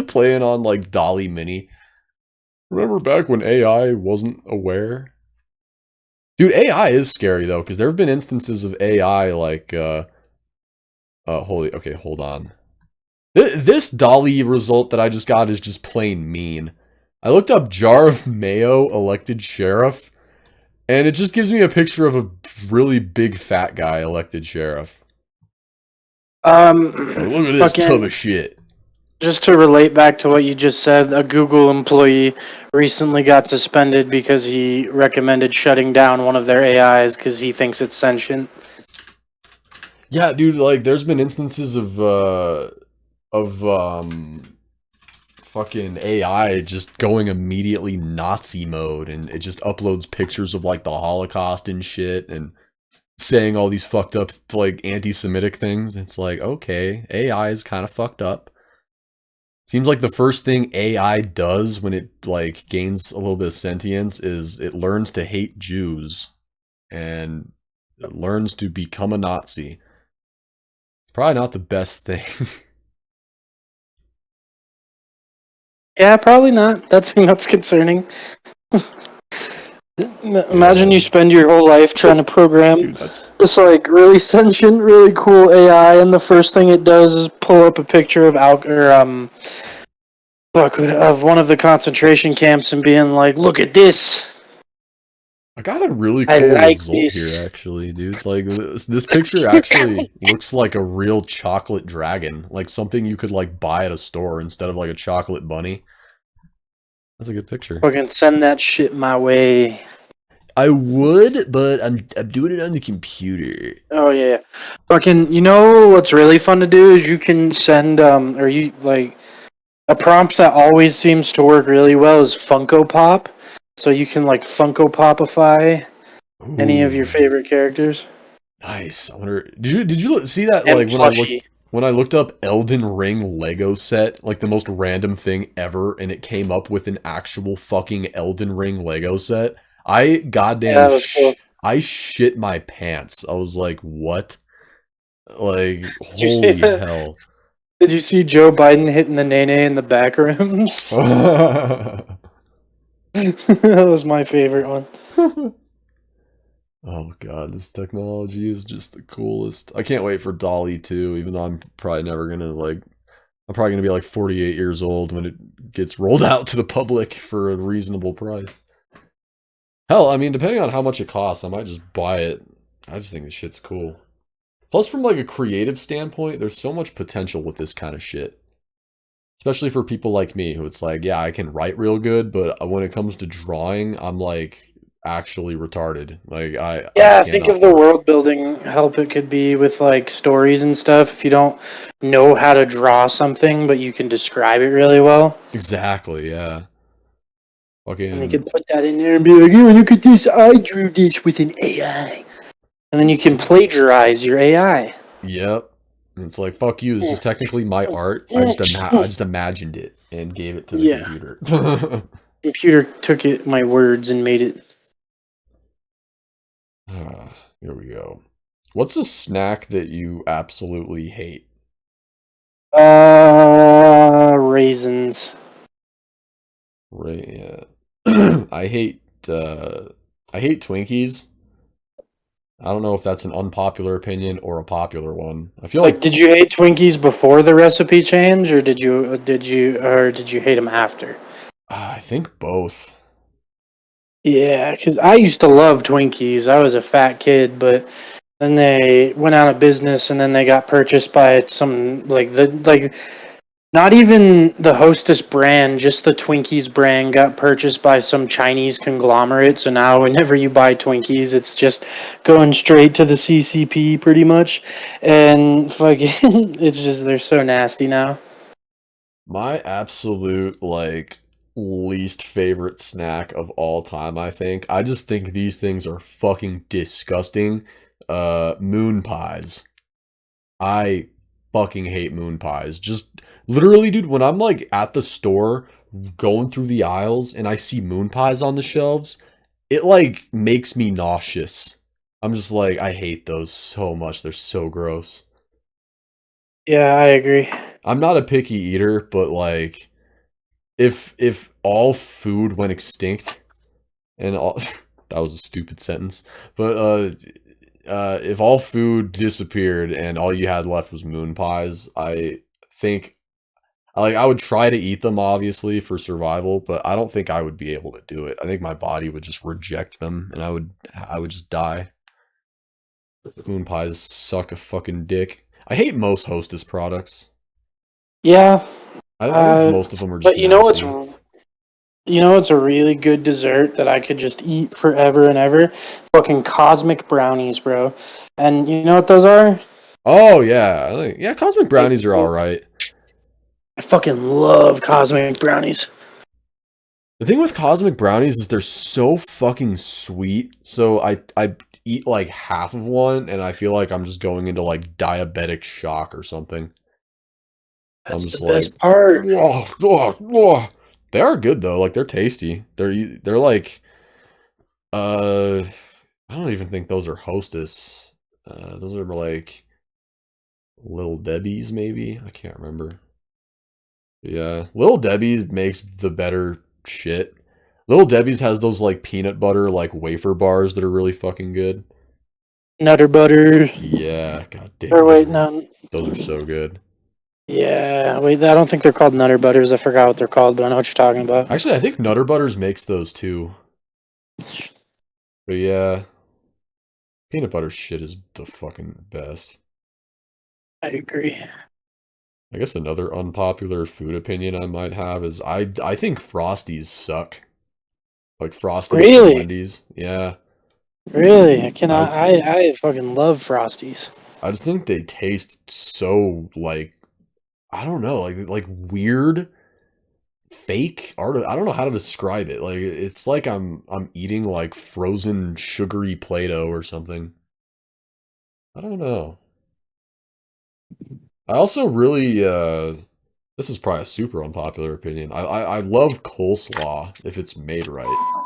playing on like Dolly Mini. Remember back when AI wasn't aware? Dude, AI is scary though, because there have been instances of AI like okay, hold on. This Dolly result that I just got is just plain mean. I looked up jar of mayo elected sheriff, and it just gives me a picture of a really big fat guy elected sheriff. Like, look at this tub Fucking. of shit. Just to relate back to what you just said, a Google employee recently got suspended because he recommended shutting down one of their AIs because he thinks it's sentient. Yeah, dude, like there's been instances of fucking AI just going immediately Nazi mode, and it just uploads pictures of like the Holocaust and shit, and saying all these fucked up like anti-Semitic things. It's like, okay, AI is kind of fucked up. Seems like the first thing AI does when it like gains a little bit of sentience is it learns to hate Jews and it learns to become a Nazi. Probably not the best thing. Yeah, probably not. That's concerning. Imagine Yeah. you spend your whole life trying to program Dude, that's this like really sentient, really cool AI, and the first thing it does is pull up a picture of of one of the concentration camps and being like, "Look at this! I got a really I cool like result here, this." actually, dude. Like, this picture actually looks like a real chocolate dragon. Like, something you could, like, buy at a store instead of, like, a chocolate bunny. That's a good picture. Fucking send that shit my way. I would, but I'm doing it on the computer. Oh yeah. Fucking, you know what's really fun to do is you can send or you like a prompt that always seems to work really well is Funko Pop. So you can like Funko Popify any of your Ooh, favorite characters. nice. I wonder, did you see that, And like, plushie. when I looked up Elden Ring Lego set, like the most random thing ever, and it came up with an actual fucking Elden Ring Lego set? I Yeah, goddamn that was cool. I shit my pants. I was like, what? Like, Did you see holy that? hell. Did you see Joe Biden hitting the nene in the back rooms? That was my favorite one. Oh god, this technology is just the coolest. I can't wait for Dolly 2, even though I'm probably never gonna like I'm probably gonna be like 48 years old when it gets rolled out to the public for a reasonable price. Hell, I mean, depending on how much it costs, I might just buy it. I just think this shit's cool. Plus, from like a creative standpoint, there's so much potential with this kind of shit. Especially for people like me, who it's like, yeah, I can write real good, but when it comes to drawing, I'm like actually retarded. Like I Yeah, think of cannot the draw. world building help it could be with like stories and stuff. If you don't know how to draw something, but you can describe it really well, Exactly, yeah. and you Fucking could put that in there and be like, "Oh, look at this! I drew this with an AI," and then you can so, plagiarize your AI. yep. And it's like, fuck you, this is technically my art. I just imagined it and gave it to the Yeah, computer. computer took it my words and made it. Here we go. What's a snack that you absolutely hate? Raisins. Right, yeah. I hate Twinkies. I don't know if that's an unpopular opinion or a popular one. I feel Like, like did you hate Twinkies before the recipe change, or did you hate them after? I think both. Yeah, because I used to love Twinkies. I was a fat kid, but then they went out of business, and then they got purchased by some not even the Hostess brand, just the Twinkies brand got purchased by some Chinese conglomerate. So now, whenever you buy Twinkies, it's just going straight to the CCP, pretty much, and fucking, it's just they're so nasty now. My absolute like least favorite snack of all time, I think. I just think these things are fucking disgusting. Moon pies. I fucking hate moon pies. Just literally, dude, when I'm like at the store going through the aisles and I see moon pies on the shelves, it like makes me nauseous. I'm just like, I hate those so much. They're so gross. Yeah, I agree. I'm not a picky eater, but like if all food went extinct and all that was a stupid sentence, but if all food disappeared and all you had left was moon pies, I think like I would try to eat them obviously for survival, but I don't think I would be able to do it. I think my body would just reject them and I would just die. Moon pies suck a fucking dick. I hate most Hostess products. Yeah, I think most of them are just but nasty. it's a really good dessert that I could just eat forever and ever. Fucking cosmic brownies, bro. And you know what those are? Oh yeah, yeah. Cosmic brownies are all right. I fucking love cosmic brownies. The thing with cosmic brownies is they're so fucking sweet. So I eat like half of one, and I feel like I'm just going into like diabetic shock or something. I'm That's the just like, best part. whoa, whoa, whoa. They are good though. Like they're tasty. They're like uh, I don't even think those are Hostess. Those are like Little Debbie's maybe. I can't remember. Yeah, Little Debbie's makes the better shit. Little Debbie's has those like peanut butter like wafer bars that are really fucking good. Nutter butter. Yeah, god Or damn, wait, no. those are so good. Yeah, wait. I don't think they're called Nutter Butters. I forgot what they're called, but I know what you're talking about. Actually, I think Nutter Butters makes those too. But yeah, peanut butter shit is the fucking best. I agree. I guess another unpopular food opinion I might have is I think Frosties suck. Like Frosties from Really, Wendy's. Yeah. really. I cannot. I I fucking love Frosties. I just think they taste so like I don't know, like weird, fake art. I don't know how to describe it. Like it's like I'm eating like frozen sugary Play-Doh or something. I don't know. I also really this is probably a super unpopular opinion. I love coleslaw if it's made right.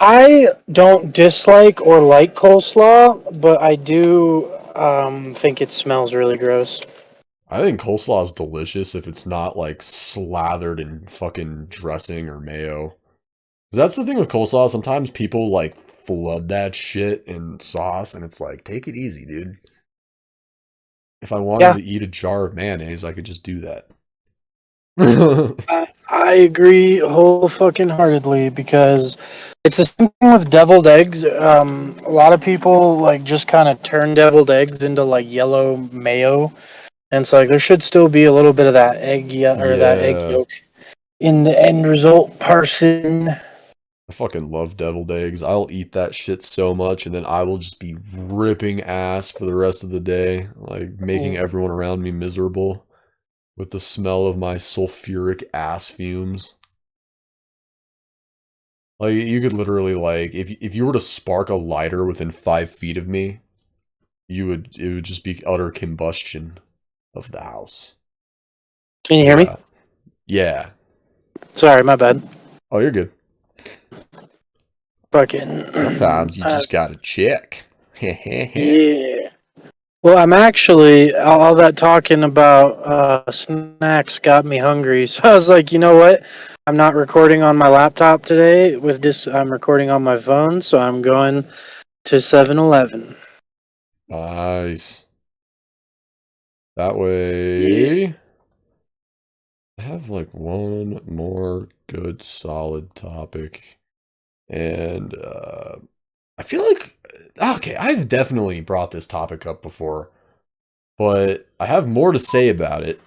I don't dislike or like coleslaw, but I do think it smells really gross. I think coleslaw is delicious if it's not like slathered in fucking dressing or mayo. 'Cause that's the thing with coleslaw. Sometimes people like flood that shit in sauce, and it's like, take it easy, dude. If I wanted Yeah, to eat a jar of mayonnaise, I could just do that. I agree whole fucking heartedly because it's the same thing with deviled eggs. A lot of people like just kind of turn deviled eggs into like yellow mayo, and so like there should still be a little bit of that or that egg Yeah, yolk in the end result person. I fucking love deviled eggs. I'll eat that shit so much, and then I will just be ripping ass for the rest of the day, like making everyone around me miserable with the smell of my sulfuric ass fumes. Like you could literally like if you were to spark a lighter within 5 feet of me, it would just be utter combustion of the house. Can you hear me? Yeah. Yeah. Sorry, my bad. Oh, you're good. Fucking. Sometimes you just gotta check. Yeah. Well, I'm actually all that talking about snacks got me hungry. So I was like, you know what? I'm not recording on my laptop today. With this, I'm recording on my phone. So I'm going to 7-Eleven. Nice. That Yeah. way, I have like one more good solid topic. And I feel like okay, I've definitely brought this topic up before, but I have more to say about it.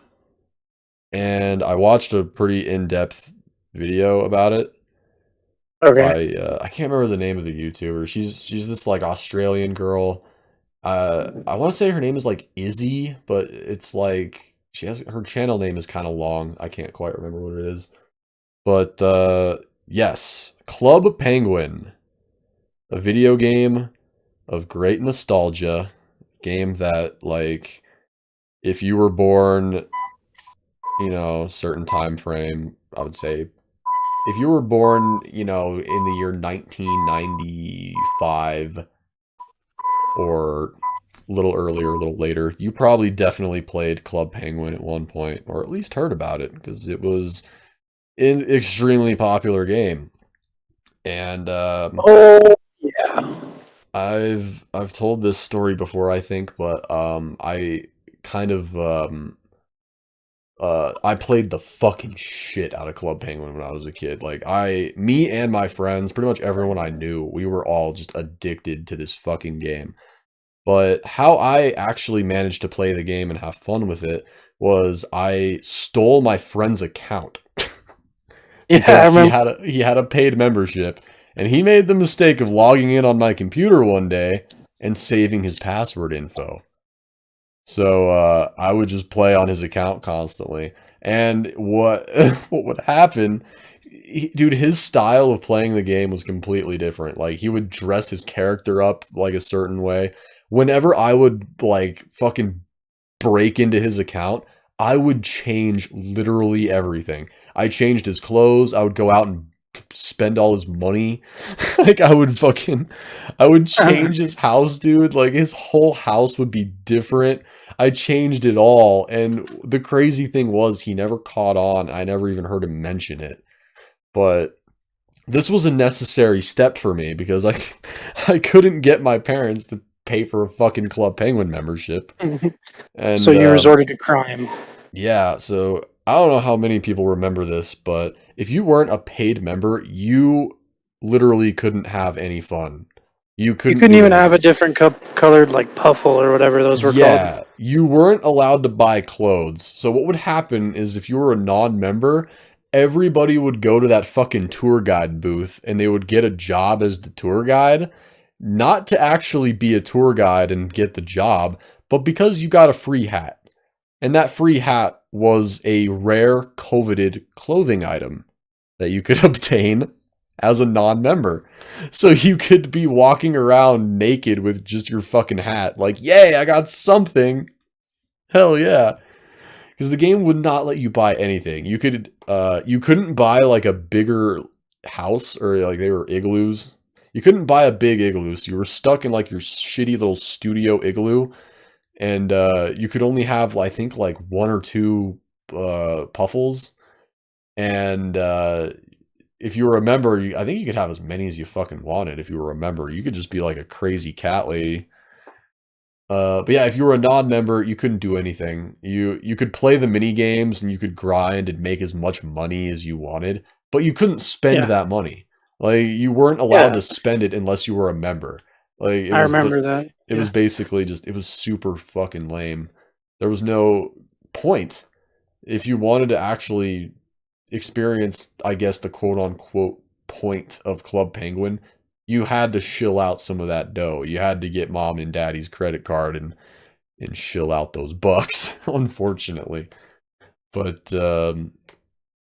And I watched a pretty in-depth video about it Okay. by I can't remember the name of the YouTuber. She's this like Australian girl. I want to say her name is like Izzy, but it's like she has her channel name is kind of long. I can't quite remember what it is. But yes, Club Penguin, a video game of great nostalgia, game that like if you were born, certain time frame, I would say if you were born, in the year 1995 or a little earlier, a little later, you probably definitely played Club Penguin at one point, or at least heard about it, because it was an extremely popular game. And Oh yeah. I've told this story before, I think, but I kind of I played the fucking shit out of Club Penguin when I was a kid. Like me and my friends, pretty much everyone I knew, we were all just addicted to this fucking game. But how I actually managed to play the game and have fun with it was I stole my friend's account Yeah, I because remember. he had a paid membership, and he made the mistake of logging in on my computer one day and saving his password info. So I would just play on his account constantly. And what what would happen, dude, his style of playing the game was completely different. Like he would dress his character up like a certain way. Whenever I would like fucking break into his account, I would change literally everything. I changed his clothes. I would go out and spend all his money. Like I would change his house, dude. Like his whole house would be different. I changed it all. And the crazy thing was he never caught on. I never even heard him mention it. But this was a necessary step for me because I couldn't get my parents to pay for a fucking Club Penguin membership. So And you resorted to crime. yeah, so I don't know how many people remember this, but if you weren't a paid member, you literally couldn't have any fun. You You couldn't couldn't do even have a anything. different colored like puffle or whatever those were called. Yeah, you weren't allowed to buy clothes. So what would happen is if you were a non-member, everybody would go to that fucking tour guide booth and they would get a job as the tour guide, not to actually be a tour guide and get the job, but because you got a free hat. And that free hat was a rare coveted clothing item that you could obtain as a non-member. So you could be walking around naked with just your fucking hat. Like, yay, I got something. Hell yeah. Because the game would not let you buy anything. You couldn't buy like a bigger house or like they were igloos. You couldn't buy a big igloo, so you were stuck in like your shitty little studio igloo, and you could only have I think like one or two puffles, and if you were a member, I think you could have as many as you fucking wanted. If you were a member, you could just be like a crazy cat lady. But yeah, if you were a non-member, you couldn't do anything. You could play the mini games and you could grind and make as much money as you wanted, but you couldn't spend Yeah, that money. Like you weren't allowed yeah, to spend it unless you were a member. Like I remember that. it was Yeah, basically just it was super fucking lame. There was no point. If you wanted to actually experience, I guess, the quote unquote point of Club Penguin, you had to shill out some of that dough. You had to get mom and daddy's credit card and shill out those bucks, unfortunately. But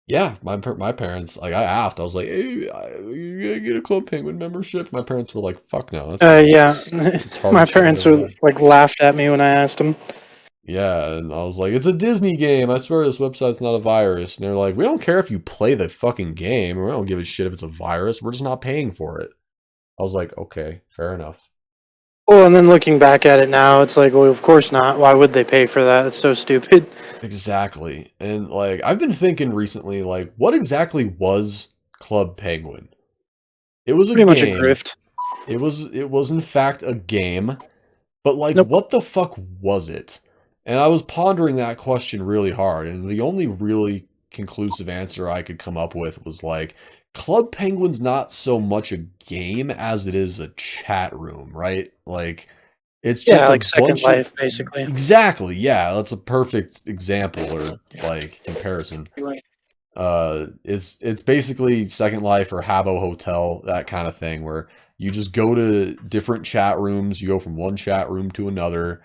yeah, my parents, like I asked, I was like, "Hey, you gonna get a Club Penguin membership?" My parents were like, "Fuck no, that's the most yeah. My retarded shit I've parents ever were heard." like laughed at me when I asked them. Yeah, and I was like, "It's a Disney game. I swear this website's not a virus." And they're like, "We don't care if you play the fucking game. We don't give a shit if it's a virus. We're just not paying for it." I was like, "Okay, fair enough." Well, and then looking back at it now, it's like, well, of course not. Why would they pay for that? It's so stupid. Exactly. And like I've been thinking recently, like, what exactly was Club Penguin? It was a Pretty much a game. grift. It was in fact a game, but like Nope. what the fuck was it? And I was pondering that question really hard, and the only really conclusive answer I could come up with was like Club Penguin's not so much a game as it is a chat room, right? Like it's Yeah, just a like Second bunch of Life, basically. exactly, yeah, that's a perfect example or like comparison. It's basically Second Life or Habbo Hotel, that kind of thing, where you just go to different chat rooms, you go from one chat room to another.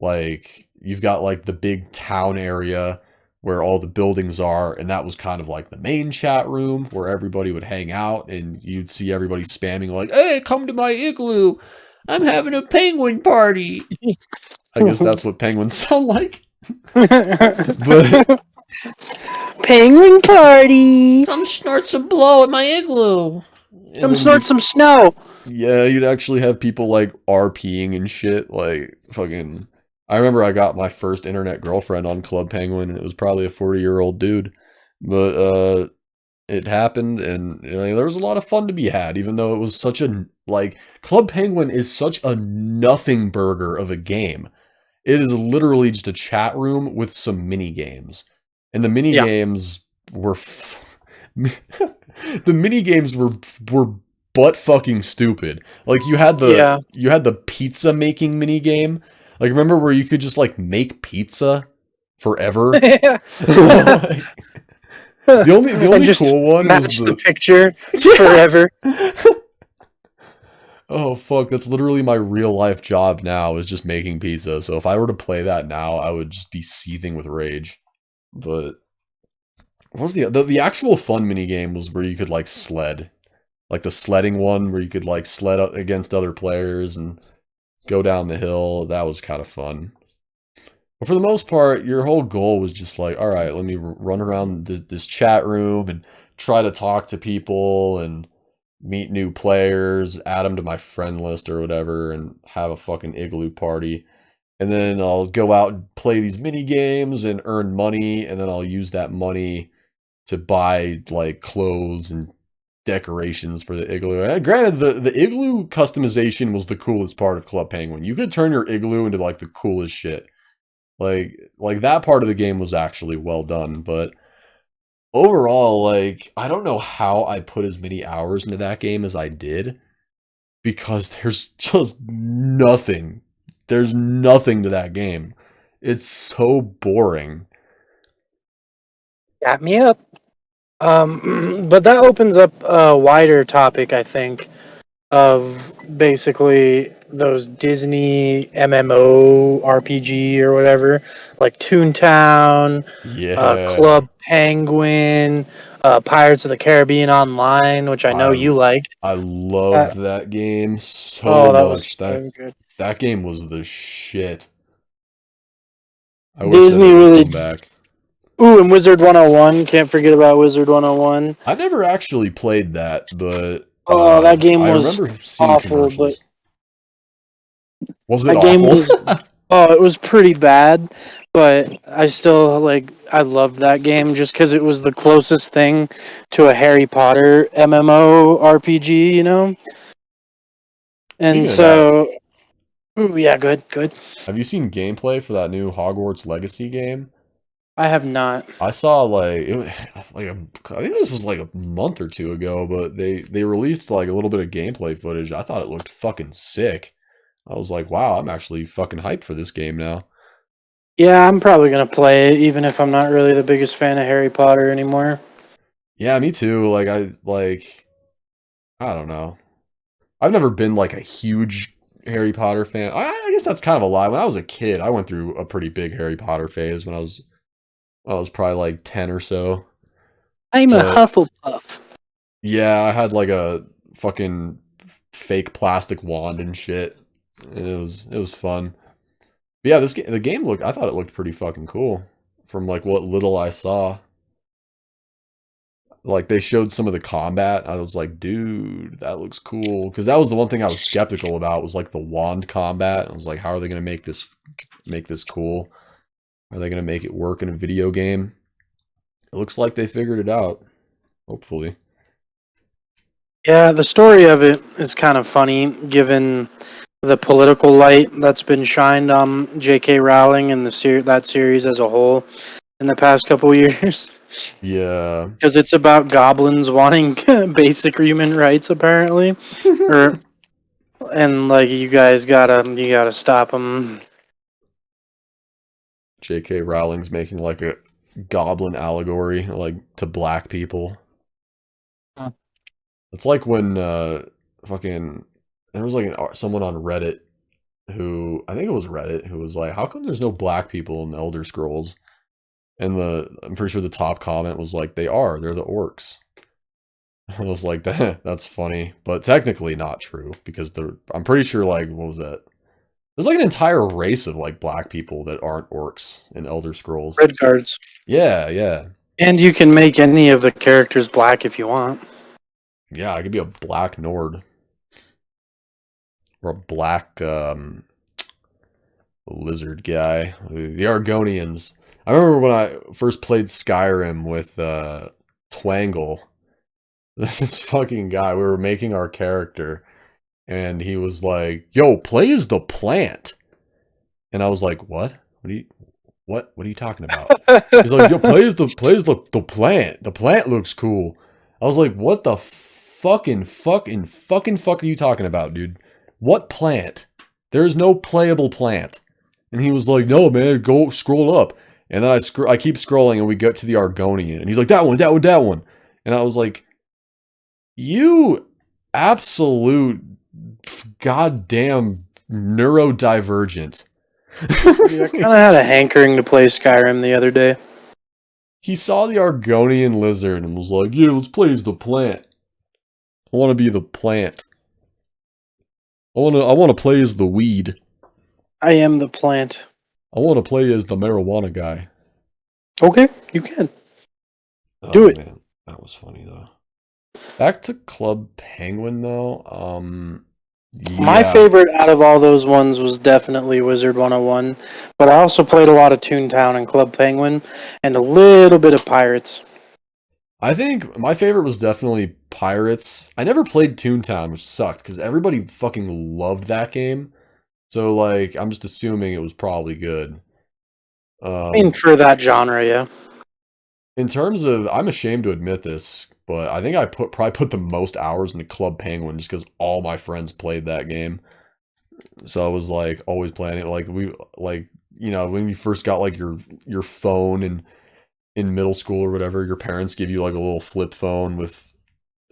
Like you've got like the big town area where all the buildings are, and that was kind of like the main chat room where everybody would hang out, and you'd see everybody spamming like, "Hey, come to my igloo! I'm having a penguin party." I guess that's what penguins sound like. But Penguin party! come snort some blow at my igloo. And Come then snort some snow! yeah, you'd actually have people like RPing and shit. Like fucking. I remember I got my first internet girlfriend on Club Penguin, and it was probably a 40-year-old dude. But it happened, and you know, there was a lot of fun to be had, even though it was such a like Club Penguin is such a nothing burger of a game. It is literally just a chat room with some mini games, and the mini Yeah. games were the mini games were butt fucking stupid. Like Yeah. you had the pizza making mini game. Like remember where you could just like make pizza forever? Like, the And only just cool one was match the the picture yeah. forever. Oh fuck, that's literally my real life job now is just making pizza. So if I were to play that now, I would just be seething with rage. But what was the actual fun mini game was where you could like sled. Like the sledding one where you could like sled up against other players and go down the hill. That was kind of fun. But for the most part, your whole goal was just like, all right, let me run around this chat room and try to talk to people and meet new players, add them to my friend list or whatever, and have a fucking igloo party. And then I'll go out and play these mini games and earn money, and then I'll use that money to buy like clothes and decorations for the igloo. And granted, the igloo customization was the coolest part of Club Penguin. You could turn your igloo into like the coolest shit. Like that part of the game was actually well done, but overall, like I don't know how I put as many hours into that game as I did because there's just nothing. There's nothing to that game. It's so boring. Got me up. But that opens up a wider topic, I think, of basically those Disney MMO RPG or whatever, like Toontown, Yeah. Club Penguin, Pirates of the Caribbean Online, which I know I you liked. I Uh, loved that game so oh, that was much. That so good. that game was the shit. I wish that Disney it would really. come back. Ooh, and Wizard 101. Can't forget about Wizard 101. I never actually played that, but Oh, that game I was remember seeing awful, but commercials. Was it that game awful? was. Oh, it was pretty bad, but I still like. I loved that game just because it was the closest thing to a Harry Potter MMO RPG, you know. And Speaking of that, so, ooh, yeah, good, good. have you seen gameplay for that new Hogwarts Legacy game? I have not. I saw like I think this was like a month or two ago, but they released like a little bit of gameplay footage. I thought it looked fucking sick. I was like, wow, I'm actually fucking hyped for this game now. Yeah, I'm probably gonna play it, even if I'm not really the biggest fan of Harry Potter anymore. Yeah, me too. I don't know. I've never been like a huge Harry Potter fan. I guess that's kind of a lie. When I was a kid, I went through a pretty big Harry Potter phase when I was probably like 10 or so. I'm a But Hufflepuff. yeah, I had like a fucking fake plastic wand and shit. And it was fun. But yeah, the game looked I thought it looked pretty fucking cool from like what little I saw. Like they showed some of the combat. I was like, dude, that looks cool. Because that was the one thing I was skeptical about was like the wand combat. I was like, how are they gonna make this cool? Are they gonna make it work in a video game? It looks like they figured it out. Hopefully. Yeah, the story of it is kind of funny, given the political light that's been shined on J.K. Rowling and that series as a whole in the past couple years. Yeah. Because it's about goblins wanting basic human rights, apparently, or and like you gotta stop them. J.K. Rowling's making like a goblin allegory like to black people. It's like when fucking there was like someone on Reddit who I think it was Reddit who was like, "How come there's no black people in Elder Scrolls?" And I'm pretty sure the top comment was like, They're the orcs." I was like, That's funny, but technically not true because I'm pretty sure like what was that? There's like an entire race of like black people that aren't orcs in Elder Scrolls. Red guards. Yeah, yeah, And you can make any of the characters black if you want. yeah. I could be a black Nord or a black lizard guy. The Argonians. I remember when I first played Skyrim with Twangle. This fucking guy. We were making our character, and he was like, "Yo, play as the plant," and I was like, "What? What are you talking about?" He's like, "Yo, play as the plant. The plant looks cool." I was like, "What the fucking fuck are you talking about, dude? What plant? There's no playable plant." And he was like, "No, man, go scroll up." And then I keep scrolling, and we get to the Argonian, and he's like, "That one, that one, that one." And I was like, "You absolute goddamn neurodivergent. Dude, I kind of had a hankering to play Skyrim the other day. He saw the Argonian lizard and was like, "Yeah, let's play as the plant. I want to be the plant. I want to play as the weed. I am the plant. I want to play as the marijuana guy." Okay, you can. Do Oh it. man, that was funny though. Back to Club Penguin though. My Yeah, favorite out of all those ones was definitely Wizard 101, but I also played a lot of Toontown and Club Penguin, and a little bit of Pirates. I think my favorite was definitely Pirates. I never played Toontown, which sucked because everybody fucking loved that game. So like, I'm just assuming it was probably good. I mean, Um, for that genre, yeah. in terms of, I'm ashamed to admit this, but I think I probably put the most hours into Club Penguin just because all my friends played that game. So I was like always playing it. When you first got like your phone and in middle school or whatever, your parents give you like a little flip phone with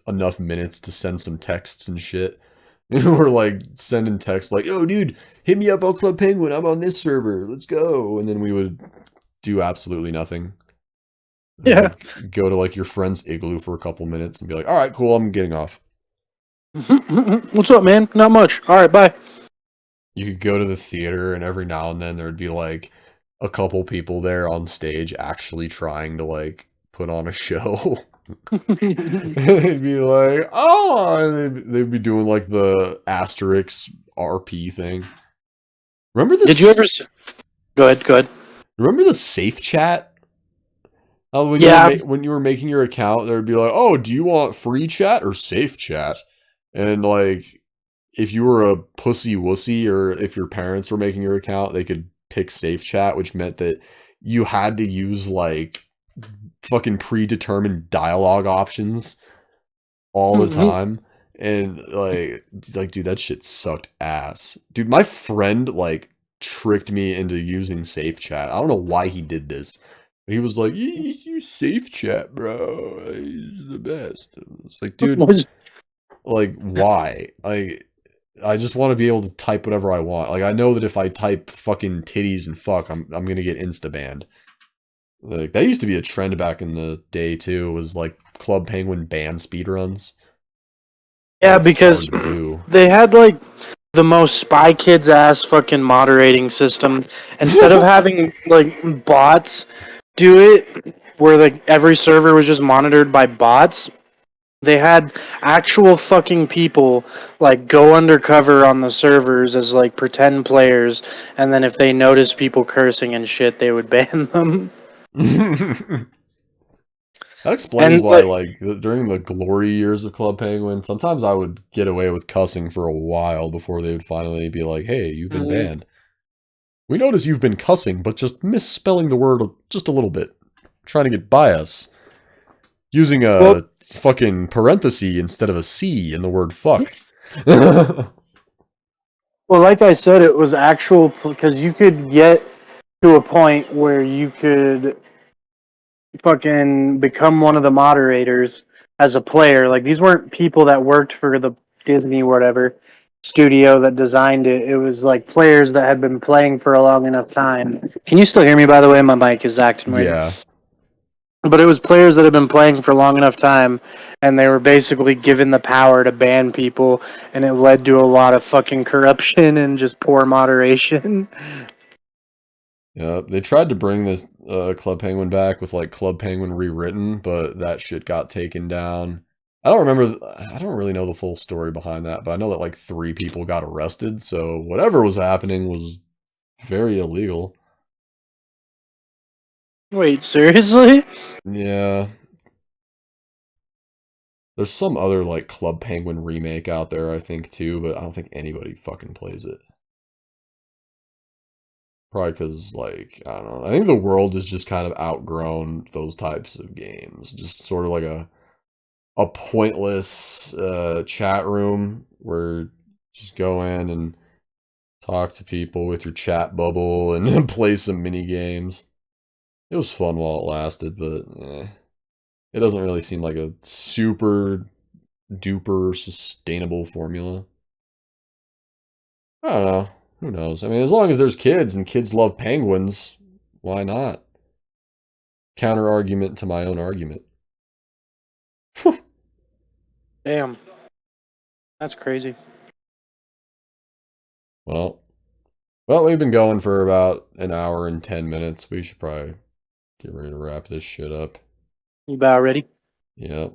enough minutes to send some texts and shit. And we're like sending texts like, "Oh, dude, hit me up on Club Penguin. I'm on this server. Let's go." And then we would do absolutely nothing. Yeah. Like go to like your friend's igloo for a couple minutes and be like, "All right, cool, I'm getting off." What's up, man? Not much. All right, bye. You could go to the theater and every now and then there'd be like a couple people there on stage actually trying to like put on a show. They'd be like, "Oh," and they'd be doing like the asterisk RP thing. Remember Did you this? ever? Go ahead. Go ahead. Remember the safe chat? Oh, Yeah. when you were making your account, there'd be like, "Oh, do you want free chat or safe chat?" And like, if you were a pussy wussy, or if your parents were making your account, they could pick safe chat, which meant that you had to use like fucking predetermined dialogue options all the Mhm. time. And like, dude, that shit sucked ass. Dude, my friend like tricked me into using safe chat. I don't know why he did this. He was like, "You use safe chat, bro. It's the best." It's like, dude, Was like, why? I just want to be able to type whatever I want. Like, I know that if I type fucking titties and fuck, I'm gonna get insta banned. Like, that used to be a trend back in the day too. Was like Club Penguin ban speedruns. yeah, That's hard because to do. they had like the most Spy Kids ass fucking moderating system. Instead of having like bots do it, where like every server was just monitored by bots, they had actual fucking people like go undercover on the servers as like pretend players, and then if they noticed people cursing and shit, they would ban them. That explains And why, like, like, during the glory years of Club Penguin, sometimes I would get away with cussing for a while before they would finally be like, "Hey, you've been mm, banned. We notice you've been cussing, but just misspelling the word just a little bit. Trying to get by us. Using well, a fucking parenthesis instead of a C in the word fuck." Yeah, well, like I said, it was actual because you could get to a point where you could fucking become one of the moderators as a player. Like these weren't people that worked for the Disney whatever studio that designed it. It was like players that had been playing for a long enough time. Can you still hear me by the way? My mic is acting weird. But it was players that had been playing for long enough time and they were basically given the power to ban people and it led to a lot of fucking corruption and just poor moderation. they tried to bring this Club Penguin back with like Club Penguin rewritten, but that shit got taken down. I don't remember. I don't really know the full story behind that, but I know that like 3 people got arrested. So whatever was happening was very illegal. Wait, seriously? Yeah, there's some other like Club Penguin remake out there, I think too, but I don't think anybody fucking plays it. Probably because, like, I don't know. I think the world has just kind of outgrown those types of games. Just sort of like a pointless chat room where you just go in and talk to people with your chat bubble and play some mini games. It was fun while it lasted, but it doesn't really seem like a super duper sustainable formula. I don't know. Who knows? I mean, as long as there's kids and kids love penguins, why not? Counter argument to my own argument. Damn, that's crazy. Well, we've been going for about an hour and 10 minutes. We should probably get ready to wrap this shit up. You about ready? Yep.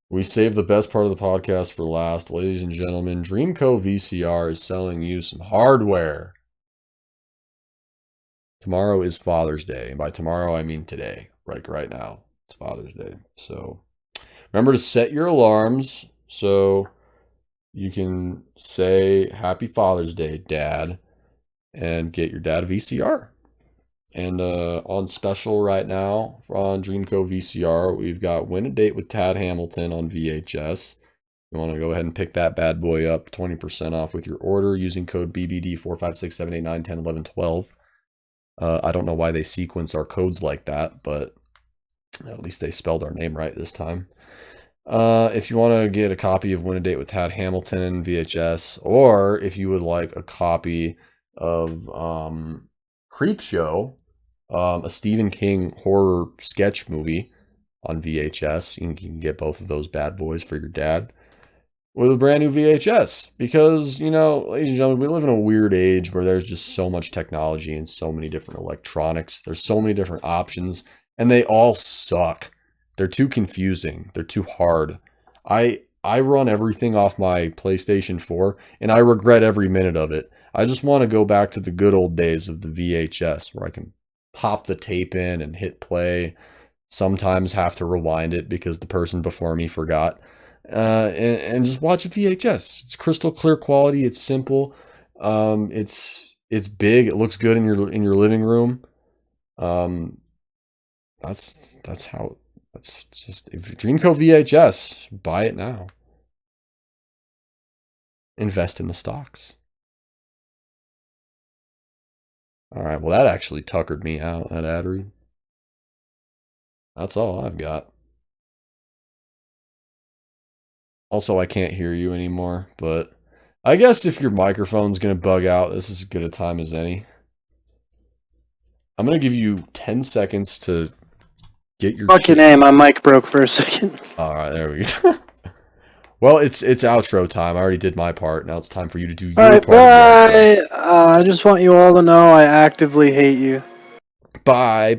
We saved the best part of the podcast for last. Ladies and gentlemen, Dreamco VCR is selling you some hardware. Tomorrow is Father's Day. And by tomorrow, I mean today. Right now. It's Father's Day. So remember to set your alarms so you can say Happy Father's Day, Dad, and get your dad a VCR. And on special right now on Dreamco VCR, we've got Win a Date with Tad Hamilton on VHS. You want to go ahead and pick that bad boy up, 20% off with your order using code BBD 4567891011112. I don't know why they sequence our codes like that, but at least they spelled our name right this time. If you want to get a copy of Win a Date with Tad Hamilton VHS, or if you would like a copy of Creepshow, a Stephen King horror sketch movie on VHS, you can get both of those bad boys for your dad with a brand new VHS. Because, you know, ladies and gentlemen, we live in a weird age where there's just so much technology and so many different electronics. There's so many different options, and they all suck. They're too confusing. They're too hard. I run everything off my PlayStation 4, and I regret every minute of it. I just want to go back to the good old days of the VHS where I can pop the tape in and hit play. Sometimes have to rewind it because the person before me forgot. And just watch a VHS. It's crystal clear quality. It's simple. It's big. It looks good in your living room. That's just if Dreamco VHS, buy it now. Invest in the stocks. All right. Well, that actually tuckered me out. That ad read. That's all I've got. Also, I can't hear you anymore, but I guess if your microphone's going to bug out, this is as good a time as any. I'm going to give you 10 seconds to get your Fucking A, my mic broke for a second. All right, there we go. Well, it's outro time. I already did my part. Now it's time for you to do your part. Bye. I just want you all to know I actively hate you. Bye.